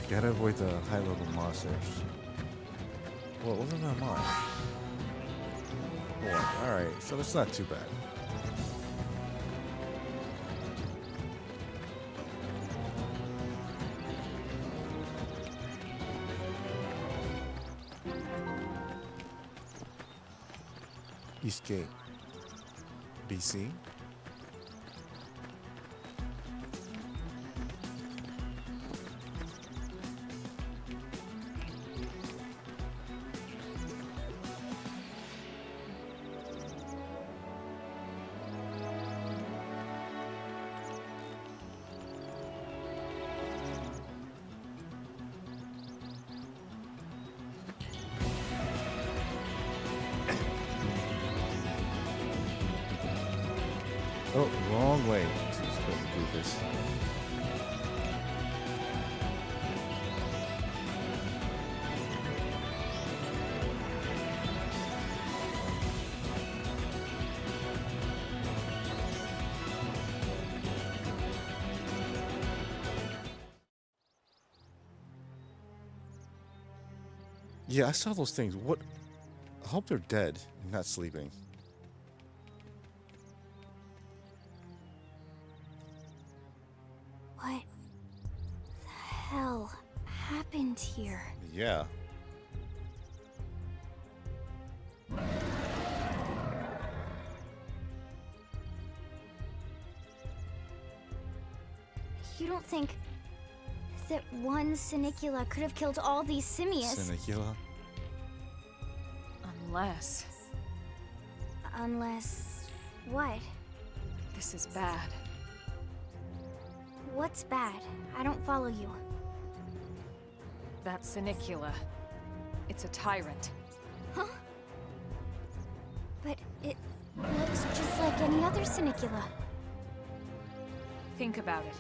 Gotta avoid the high-level monsters. Well, what was that mod? Oh, alright, so that's not too bad. Eastgate, BC. Oh, wrong way. Let's go do this. Yeah, I saw those things. What? I hope they're dead and not sleeping.
What the hell happened here?
Yeah.
You don't think that one Sinicula could have killed all these simius?
Sinicula?
Unless
Unless... what?
this is bad.
What's bad? I don't follow you.
That Sinicula. It's a tyrant.
Huh? But it looks just like any other Sinicula.
Think about it.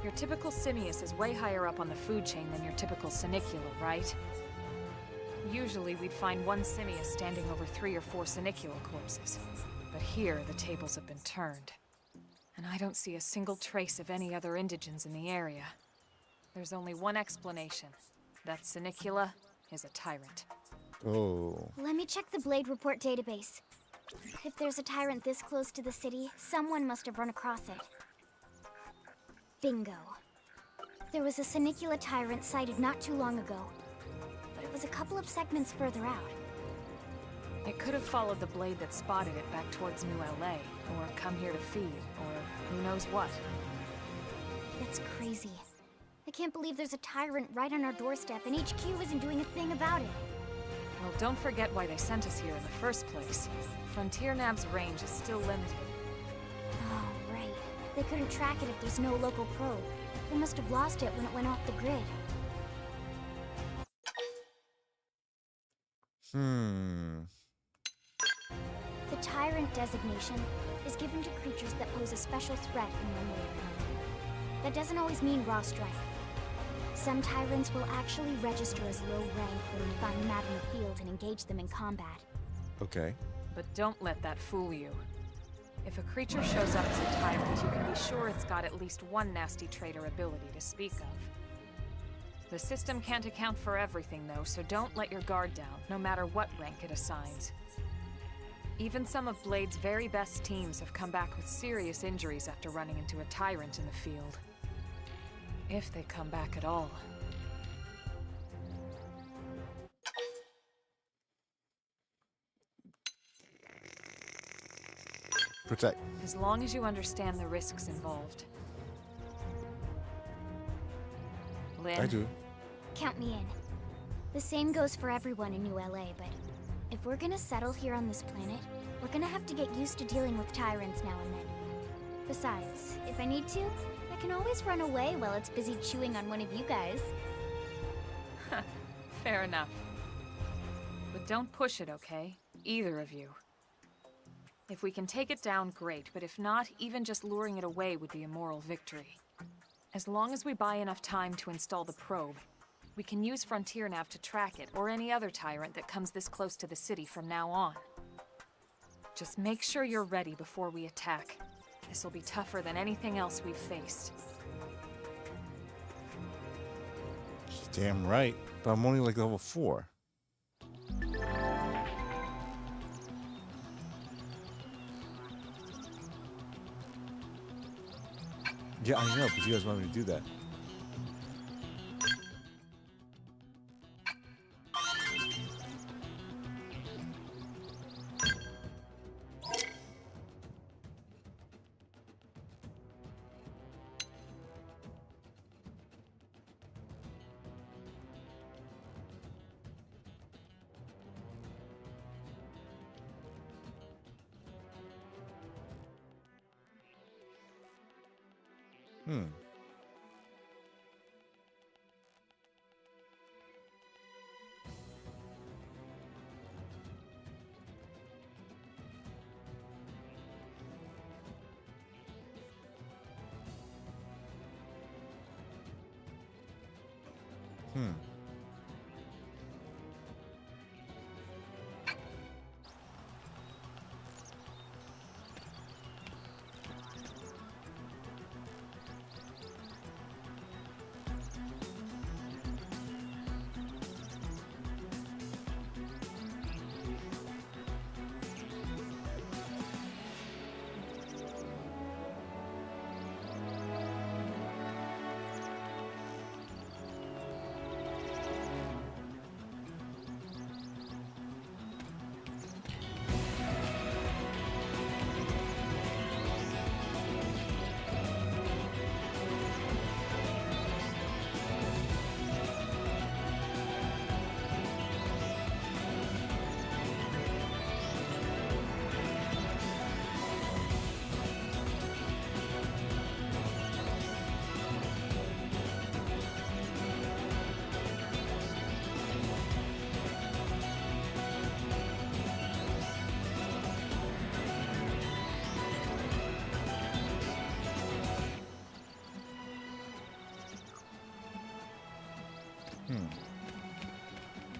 Your typical simius is way higher up on the food chain than your typical Sinicula, right? Usually we'd find one simius standing over 3 or 4 Sinicula corpses. But here, the tables have been turned. And I don't see a single trace of any other indigents in the area. There's only one explanation. That Sinicula is a tyrant.
Oh.
Let me check the Blade Report database. If there's a tyrant this close to the city, someone must have run across it. Bingo. There was a Sinicula tyrant sighted not too long ago, but it was a couple of segments further out.
It could have followed the blade that spotted it back towards New LA, or come here to feed, or who knows what.
That's crazy. I can't believe there's a tyrant right on our doorstep and HQ isn't doing a thing about it.
Well, don't forget why they sent us here in the first place. Frontier Nav's range is still limited.
Oh, right. They couldn't track it if there's no local probe. They must have lost it when it went off the grid. The Tyrant designation is given to creatures that pose a special threat in one way or another. That doesn't always mean raw strength. Some Tyrants will actually register as low rank when we find them out in the field and engage them in combat.
Okay.
But don't let that fool you. If a creature shows up as a tyrant, you can be sure it's got at least one nasty trait or ability to speak of. The system can't account for everything, though, so don't let your guard down, no matter what rank it assigns. Even some of Blade's very best teams have come back with serious injuries after running into a tyrant in the field. If they come back at all.
Protect.
As long as you understand the risks involved. Lynn?
I do.
Count me in. The same goes for everyone in New LA, but if we're gonna settle here on this planet, we're gonna have to get used to dealing with tyrants now and then. Besides, if I need to, I can always run away while it's busy chewing on one of you guys.
Fair enough. But don't push it, okay? Either of you. If we can take it down, great, but if not, even just luring it away would be a moral victory. As long as we buy enough time to install the probe, we can use Frontier Nav to track it, or any other tyrant that comes this close to the city from now on. Just make sure you're ready before we attack. This will be tougher than anything else we've faced.
Damn right. But I'm only like level 4. Yeah, I know, but you guys want me to do that. Hmm. Hmm.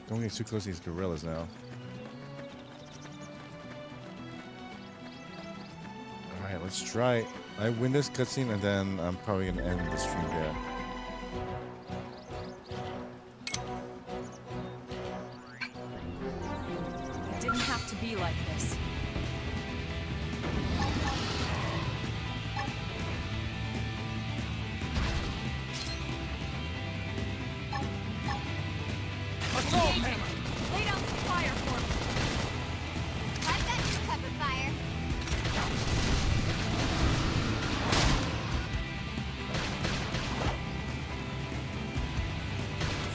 Don't get too close to these gorillas now. Alright, let's try. I win this cutscene and then I'm probably gonna end the stream there.
It didn't have to be like this.
Lay down some fire for me. I've got your pepper fire.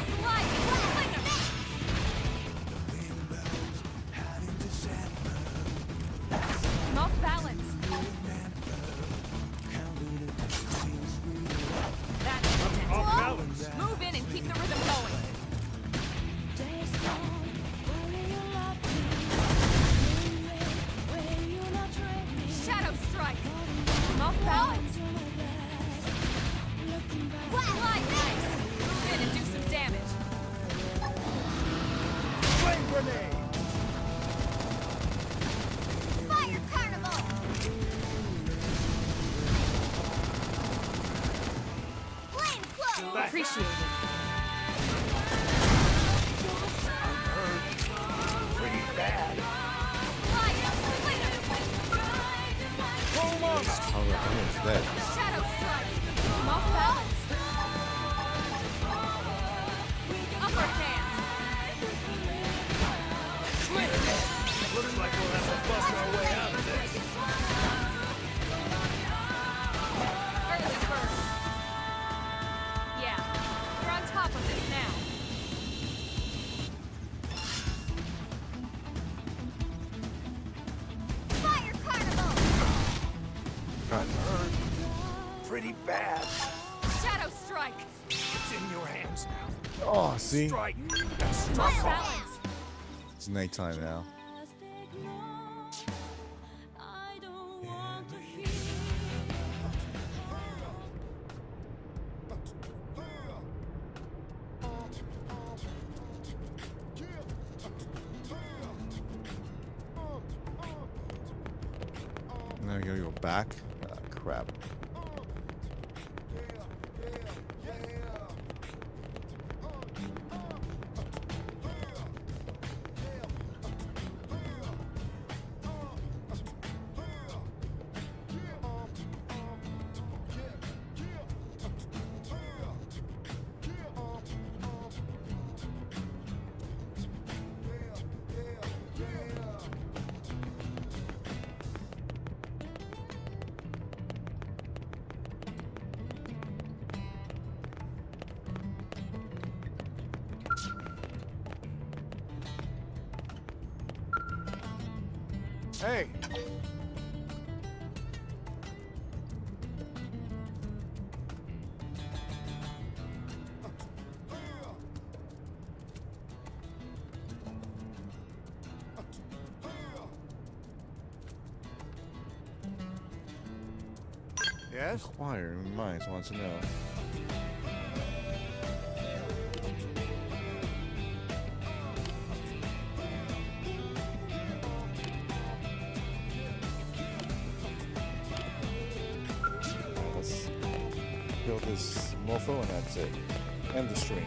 Slide like that.
I'm off balance. That's it.
Off balance.
Move in and keep the rhythm going. Shadow strike. I'm off balance. Slide nice. Move in and do some damage.
Flame grenade!
Fire carnival. Flame cloak.
Appreciate it.
Pretty bad.
Oh, it's dead.
Shadow strike. I'm off balance. Upper hand.
Looks like we'll have to bust our way out of this.
Early bird. Yeah, we're on top of this now.
Fire carnival.
Pretty bad.
Shadow strike.
It's in your hands now.
Oh, see?
Strike.
Wild
Balance.
dance.
It's nighttime now. Now we gotta go back. Ah, crap.
Hey! Yes?
Inquiring minds wants to know. Let's build this mofo and that's it. End the stream.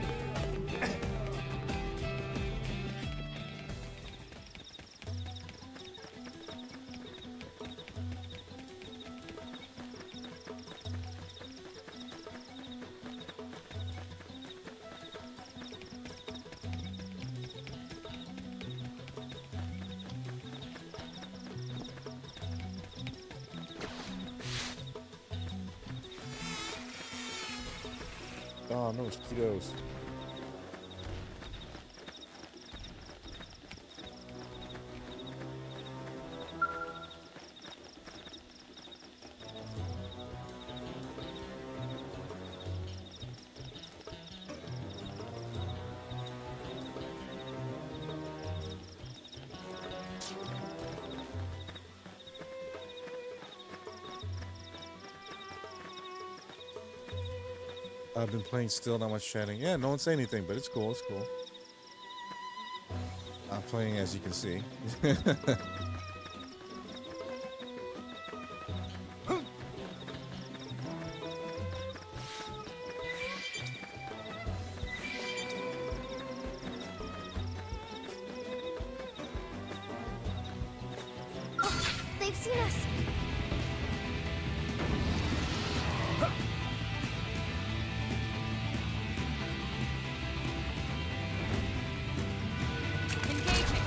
Oh, no mosquitoes. I've been playing still, not much chatting. Yeah, no one say anything, but it's cool, it's cool. I'm playing as you can see.
They've seen us.
Engaging.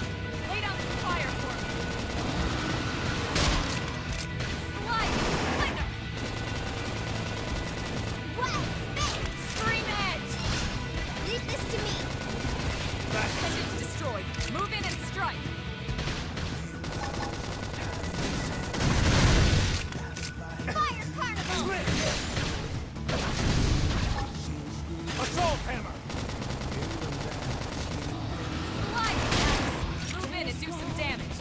Lay down some fire for me. Slide! Slinger!
Wow, spit!
Scream edge!
Leave this to me.
Engines destroyed. Move in and strike.
Fire carnival!
Assault hammer!
Slide! Nice. Move in and do some damage.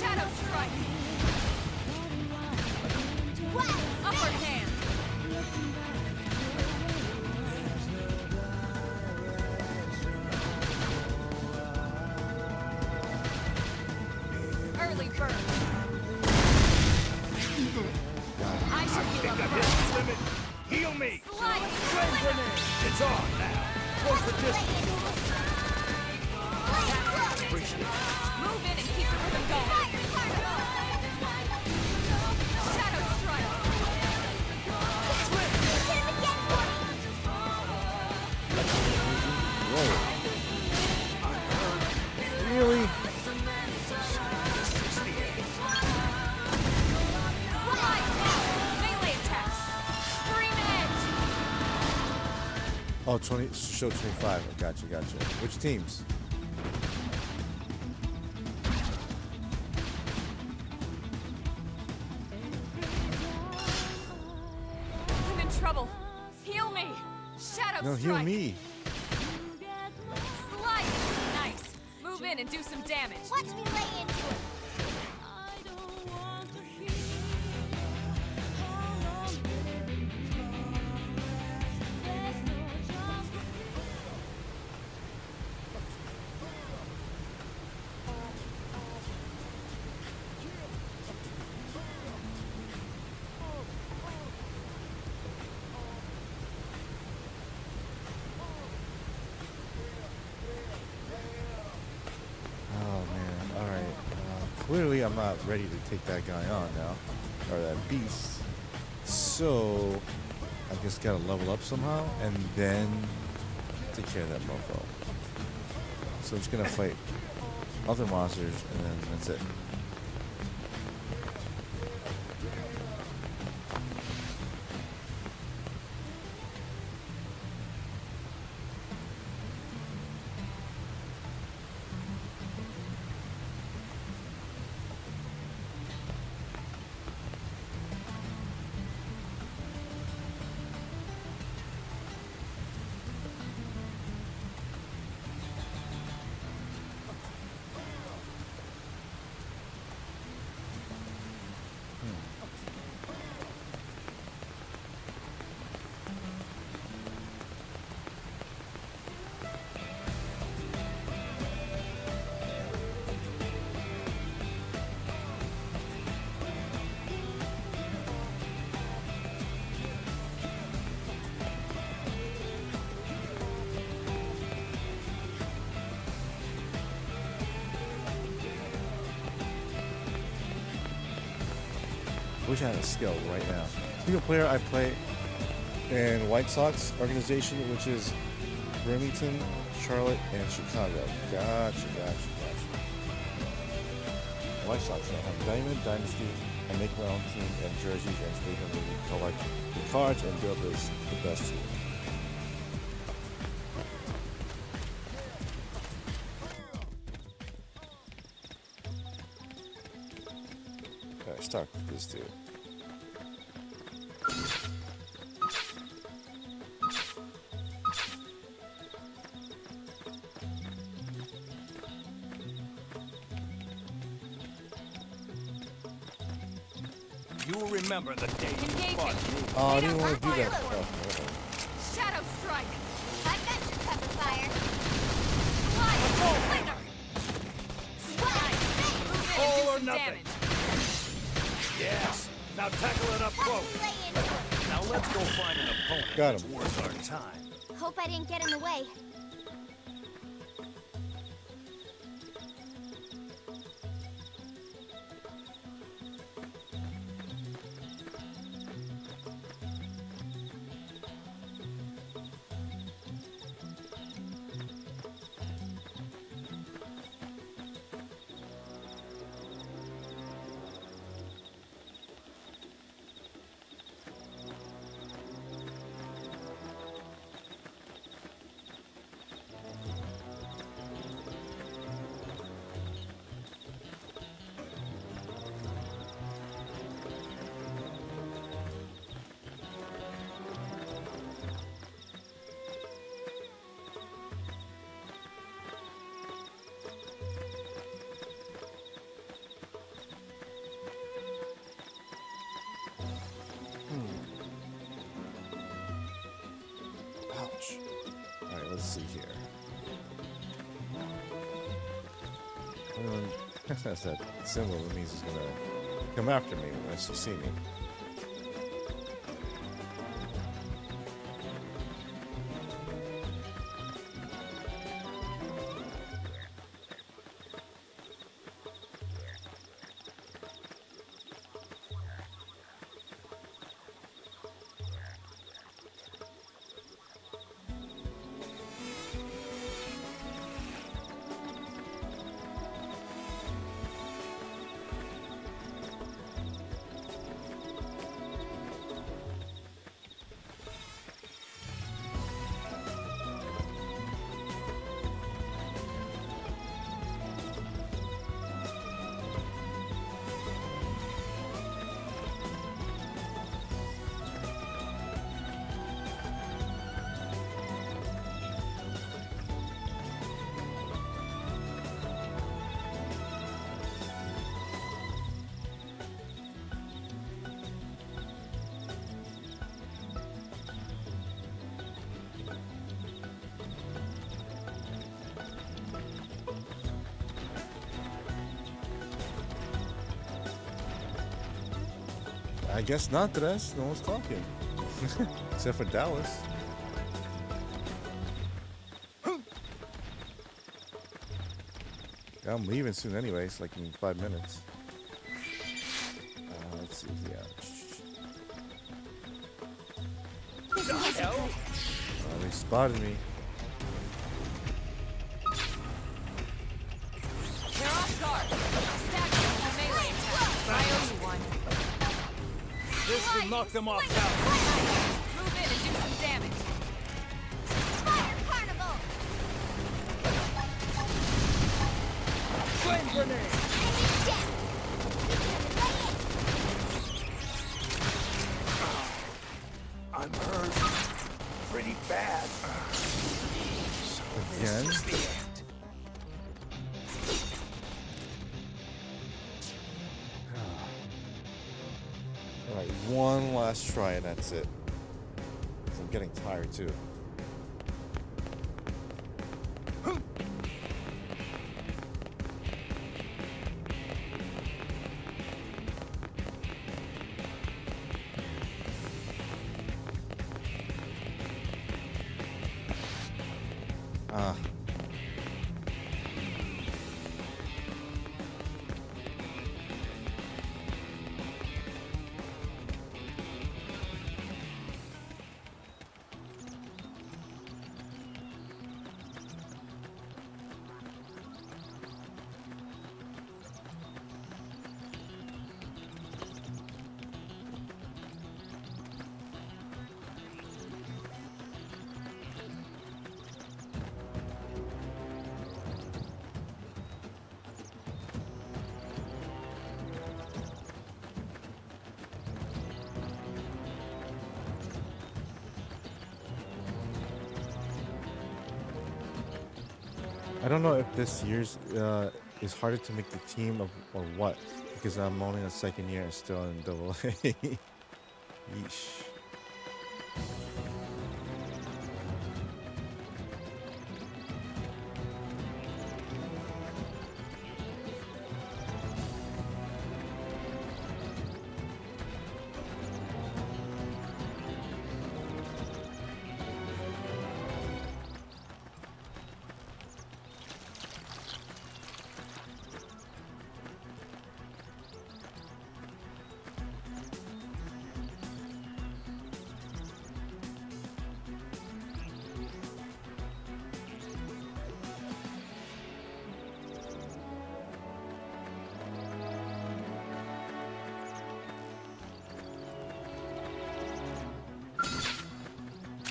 Shadow strike.
Wow,
Upward hand. Early bird. I should heal up
Got
first.
his limit. Heal me!
Slide!
Flame grenade! It's on now! Close the distance! Appreciate it.
Move in and keep the rhythm going.
fire carnival!
Shadow strike.
Hit him again for me!
Whoa. Really?
Slide now. Melee attacks. Scream edge.
Oh, 20, show 25. Oh, gotcha. Which teams?
I'm in trouble. Heal me. Shadow
No,
strike.
heal me.
Slide. Nice. Move in and do some damage.
Watch me lay into it.
Oh man, all right. Clearly, I'm not ready to take that guy on now, or that beast. So I just gotta level up somehow, and then take care of that mofo. So I'm just gonna fight other monsters, and then that's it. Wish I had a skill right now. Single player, I play in White Sox organization, which is Birmingham, Charlotte, and Chicago. Gotcha. White Sox. I have Diamond Dynasty. I make my own team and jerseys and stadium and collect the cards and build this the best team. Okay, start with this dude.
You will remember the day you
Engaging.
fought me.
Oh, I didn't want to do that. Oh,
Shadow strike.
I've got your cover fire.
Slide. Slinger. Move in and
All
do
or
some
nothing.
damage.
Yes. Now tackle it up close.
Lay into it.
Now let's go find an opponent
Got
that's
him.
worth our time.
Hope I didn't get in the way.
Ouch. Alright, let's see here. That's that symbol that means it's gonna come after me unless you see me. I guess not, Tres. No one's talking. Except for Dallas. Yeah, I'm leaving soon anyways, like in 5 minutes. Let's see here. They spotted me.
They're off guard. Stack them with a melee attack. I owe you one.
This will knock them off now.
Move in and do some damage.
Fire carnival!
Flame grenade!
Enemy down!
I'm hurt. Pretty bad.
Again?
This is the end.
Alright, one last try and that's it. 'Cause I'm getting tired too. Ah. I don't know if this year's is harder to make the team or what, because I'm only in the second year and still in double A. Yeesh.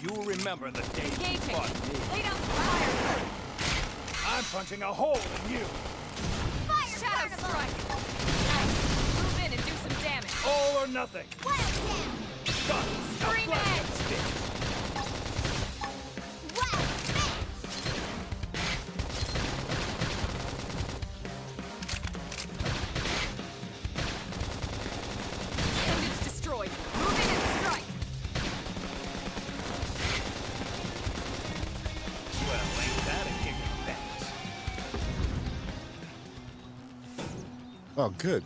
You'll remember the day you
Engaging.
fought me.
Lay down fire!
I'm punching a hole in you.
Shadow strike! Nice. Move in and do some damage.
All or nothing.
Wild down!
Done. Now
Scream
flash
it!
that stick.
Wild smash!
Units destroyed. Move in and strike.
Well, ain't that a kick in the pants?
Oh, good.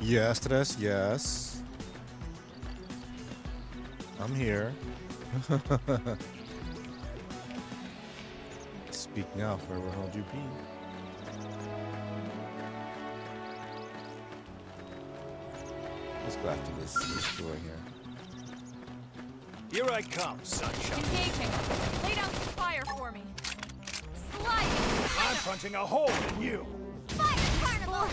Yes, Tres, yes. I'm here. Speak now, forever hold you be. Let's go after this door here.
Here I come, sunshine.
Engaging. Lay down some fire for me. Sliding.
I'm punching a hole in you.
Fire carnival!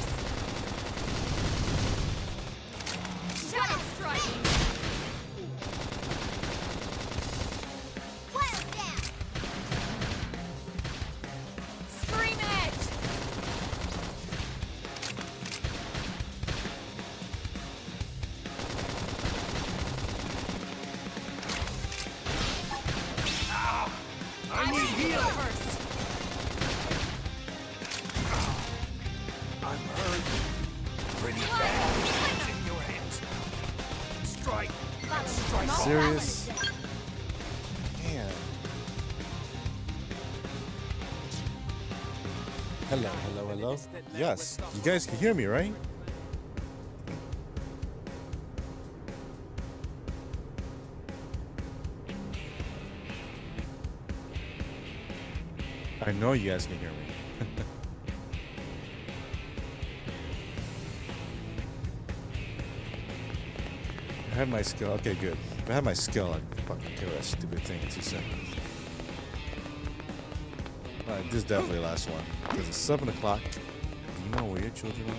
Shadow strike.
Wild down!
Scream it.
I need healing.
First.
I'm hurt. Pretty bad. It's in your hands. Strike. Strike.
Serious? Man. Hello, hello, hello. Yes, you guys can hear me, right? I know you guys can hear me. I have my skill. Okay, good. If I have my skill, I'd fucking kill that stupid thing in 2 seconds. Alright, this is definitely the last one. Because it's 7 o'clock. Do you know where your children are?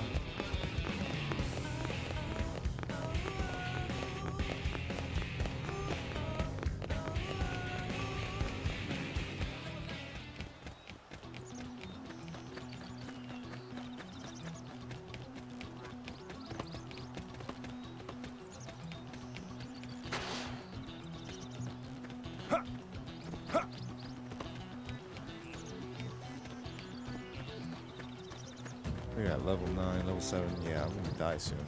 We got level 9, level 7. Yeah, I'm gonna die soon.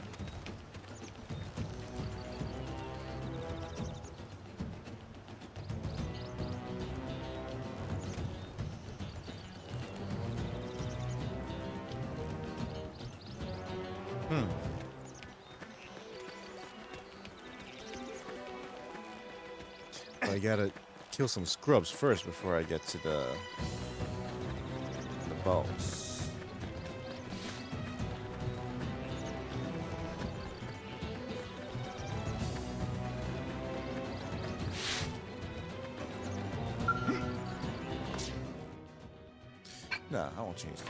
I gotta kill some scrubs first before I get to the boss. Nah, I won't change that.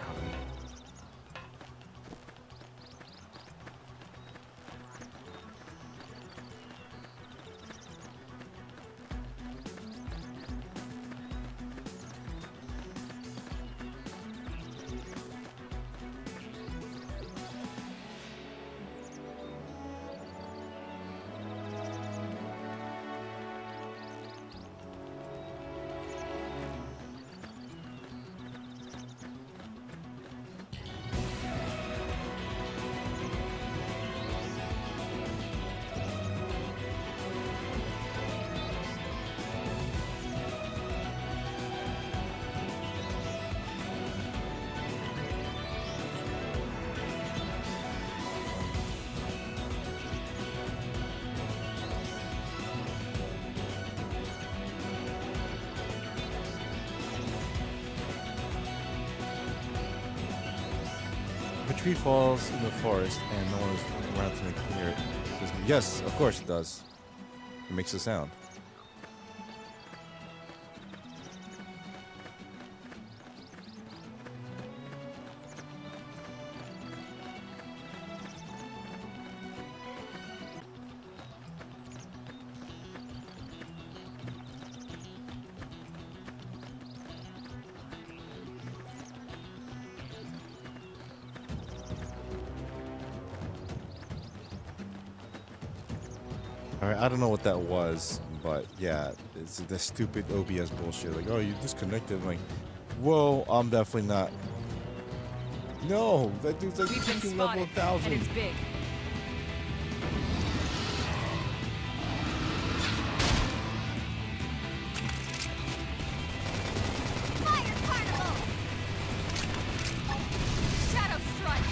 A tree falls in the forest and no one is around to make it hear it. Yes, of course it does. It makes a sound. Alright, I don't know what that was, but yeah, it's the stupid OBS bullshit. Like, oh, you disconnected. I'm like, whoa, I'm definitely not. No, that dude's like
We've been
fucking level
spotted,
1000.
and it's big.
Fire Carnival!
Shadow strike.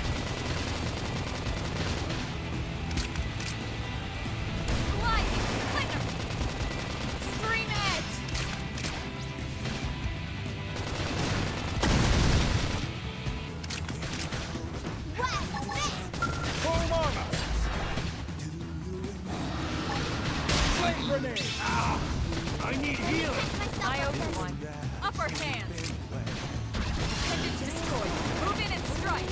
Lightning slinger. Scream edge.
Full armor! Flame grenade! Ah! I need healing!
I owe you one. Upper hand. Appendage destroyed. Move in and strike.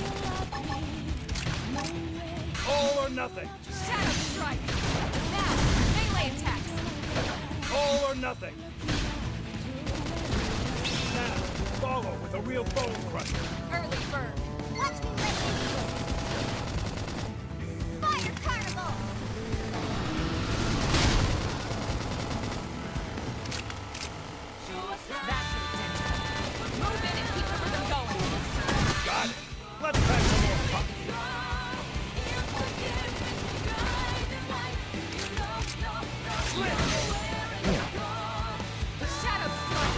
All or nothing!
Shadow strike. Now, melee attacks.
All or nothing! Now, follow with a real bone crusher!
Early bird.
Watch me let you. Fire Carnival!
That's it. Move in and keep the rhythm going.
Got it! Let's have some more fun!
Shadow strike.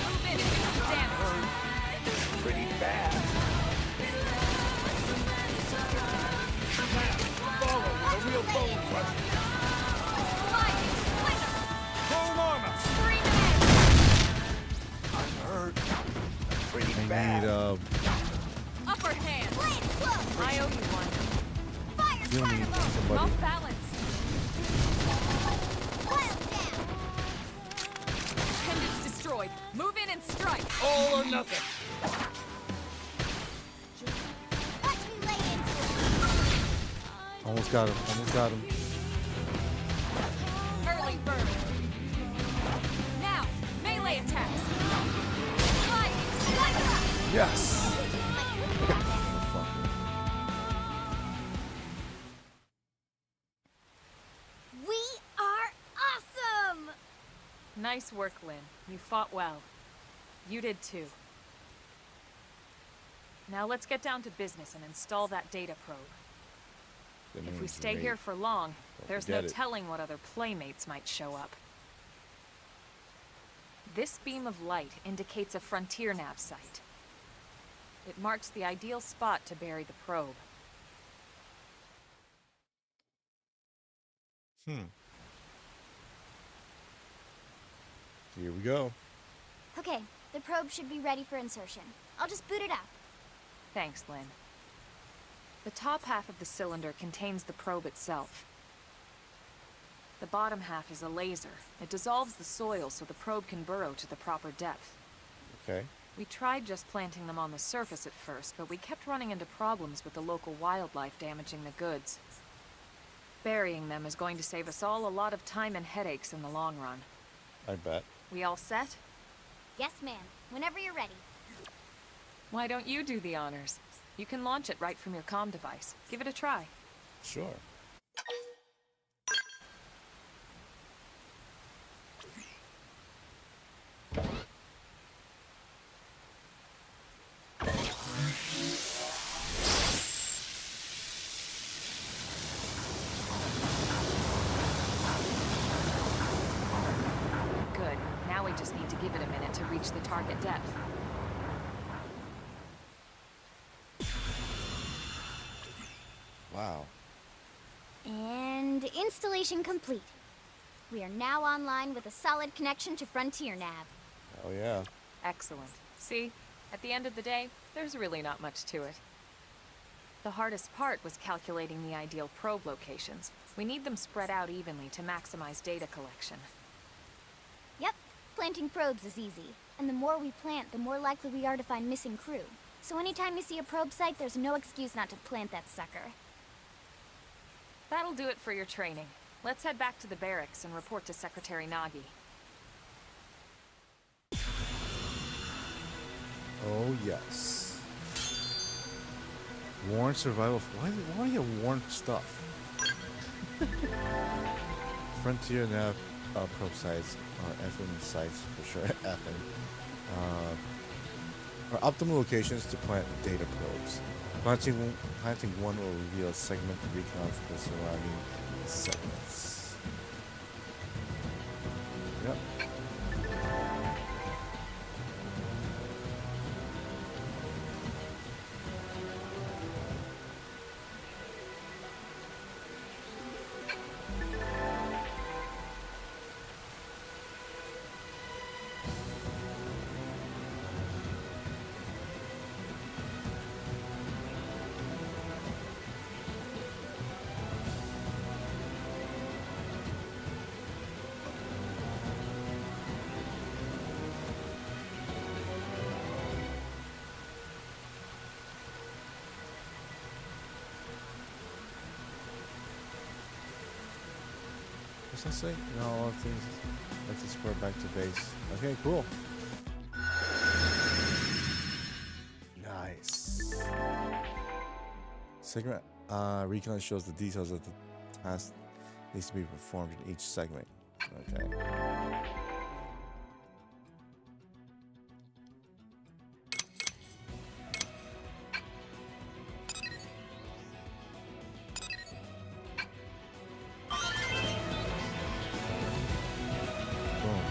Move in and do some damage.
pretty
I
bad.
need
Upper hand.
Play it close.
I owe you one.
Fire
heal me,
fireball.
somebody.
Off balance.
Wild down.
Appendage destroyed. Move in and strike.
All or nothing.
Watch me lay into
Almost got him. Almost got him.
Early bird. Now, melee attacks. Fire.
Yes.
We are awesome!
Nice work, Lynn. You fought well. You did too. Now let's get down to business and install that data probe. If we stay here for long, there's no
forget it.
telling what other playmates might show up. This beam of light indicates a frontier nav site. It marks the ideal spot to bury the probe.
Here we go.
Okay, the probe should be ready for insertion. I'll just boot it up.
Thanks, Lynn. The top half of the cylinder contains the probe itself. The bottom half is a laser. It dissolves the soil so the probe can burrow to the proper depth.
Okay.
We tried just planting them on the surface at first, but we kept running into problems with the local wildlife damaging the goods. Burying them is going to save us all a lot of time and headaches in the long run.
I bet.
We all set?
Yes, ma'am. Whenever you're ready.
Why don't you do the honors? You can launch it right from your comm device. Give it a try.
Sure.
Good. Now we just need to give it a minute to reach the target depth.
Wow.
And installation complete. We are now online with a solid connection to Frontier Nav.
Oh yeah.
Excellent. See, at the end of the day, there's really not much to it. The hardest part was calculating the ideal probe locations. We need them spread out evenly to maximize data collection.
Yep, planting probes is easy. And the more we plant, the more likely we are to find missing crew. So anytime you see a probe site, there's no excuse not to plant that sucker.
That'll do it for your training. Let's head back to the barracks and report to Secretary Nagi.
Oh yes. Warn survival. Why you warn stuff? Frontier nav probe sites are effing sites for sure. Effing. Are optimal locations to plant data probes. Planting one will reveal a segment of recon for the surrounding segments. Yep. What's that say? No, all things like to spread back to base. Okay, cool. Nice. Segment recon shows the details of the task needs to be performed in each segment. Okay. Boom.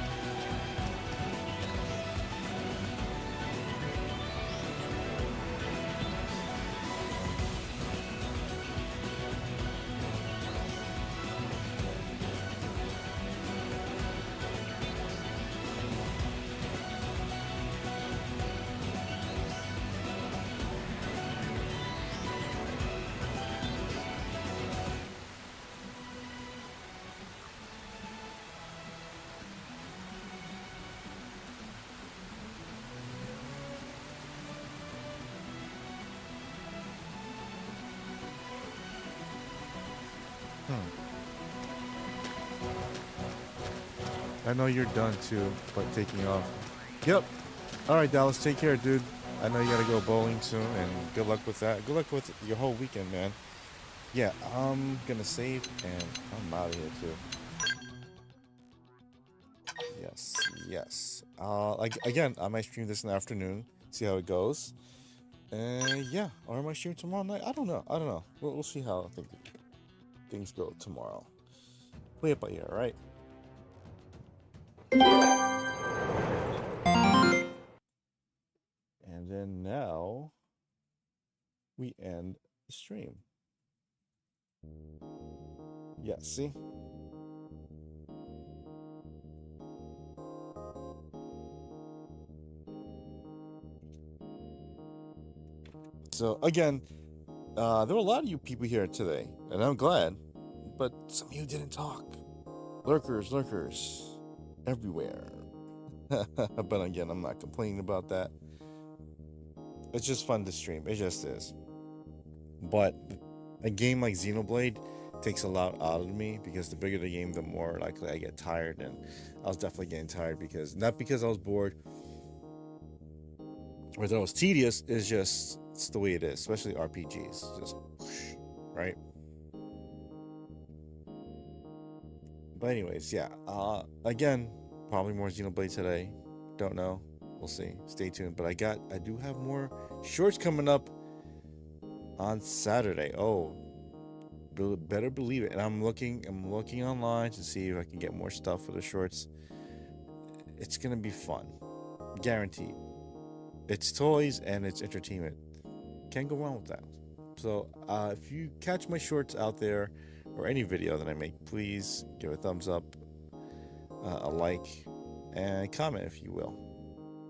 I know you're done too, but taking off. Yep. All right, Dallas, take care, dude. I know you gotta go bowling soon, and good luck with that. Good luck with your whole weekend, man. Yeah, I'm gonna save, and I'm out of here too. Yes, yes. Like again, I might stream this in the afternoon, see how it goes. And yeah, or I might stream tomorrow night. I don't know. We'll see how things go tomorrow. Play it by ear, all right? And then now we end the stream. Yeah, see? So again, there were a lot of you people here today, and I'm glad, but some of you didn't talk. Lurkers everywhere. But again, I'm not complaining about that. It's just fun to stream. It just is. But a game like Xenoblade takes a lot out of me, because the bigger the game, the more likely I get tired, and I was definitely getting tired, because not because I was bored or that it was tedious. It's the way it is, especially RPGs. Just whoosh, right? But anyways, yeah. Again, probably more Xenoblade today. Don't know. We'll see. Stay tuned. But I do have more shorts coming up on Saturday. Oh, better believe it. And I'm looking online to see if I can get more stuff for the shorts. It's gonna be fun, guaranteed. It's toys and it's entertainment. Can't go wrong with that. So if you catch my shorts out there, or any video that I make, please give a thumbs up, a like, and comment if you will.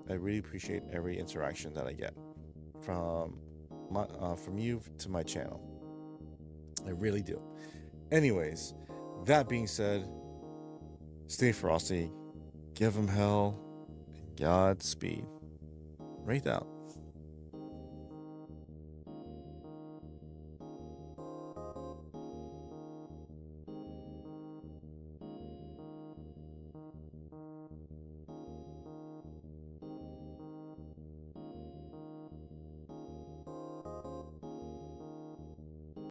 I really appreciate every interaction that I get from you to my channel. I really do. Anyways, that being said, stay frosty, give them hell, and Godspeed. Right out.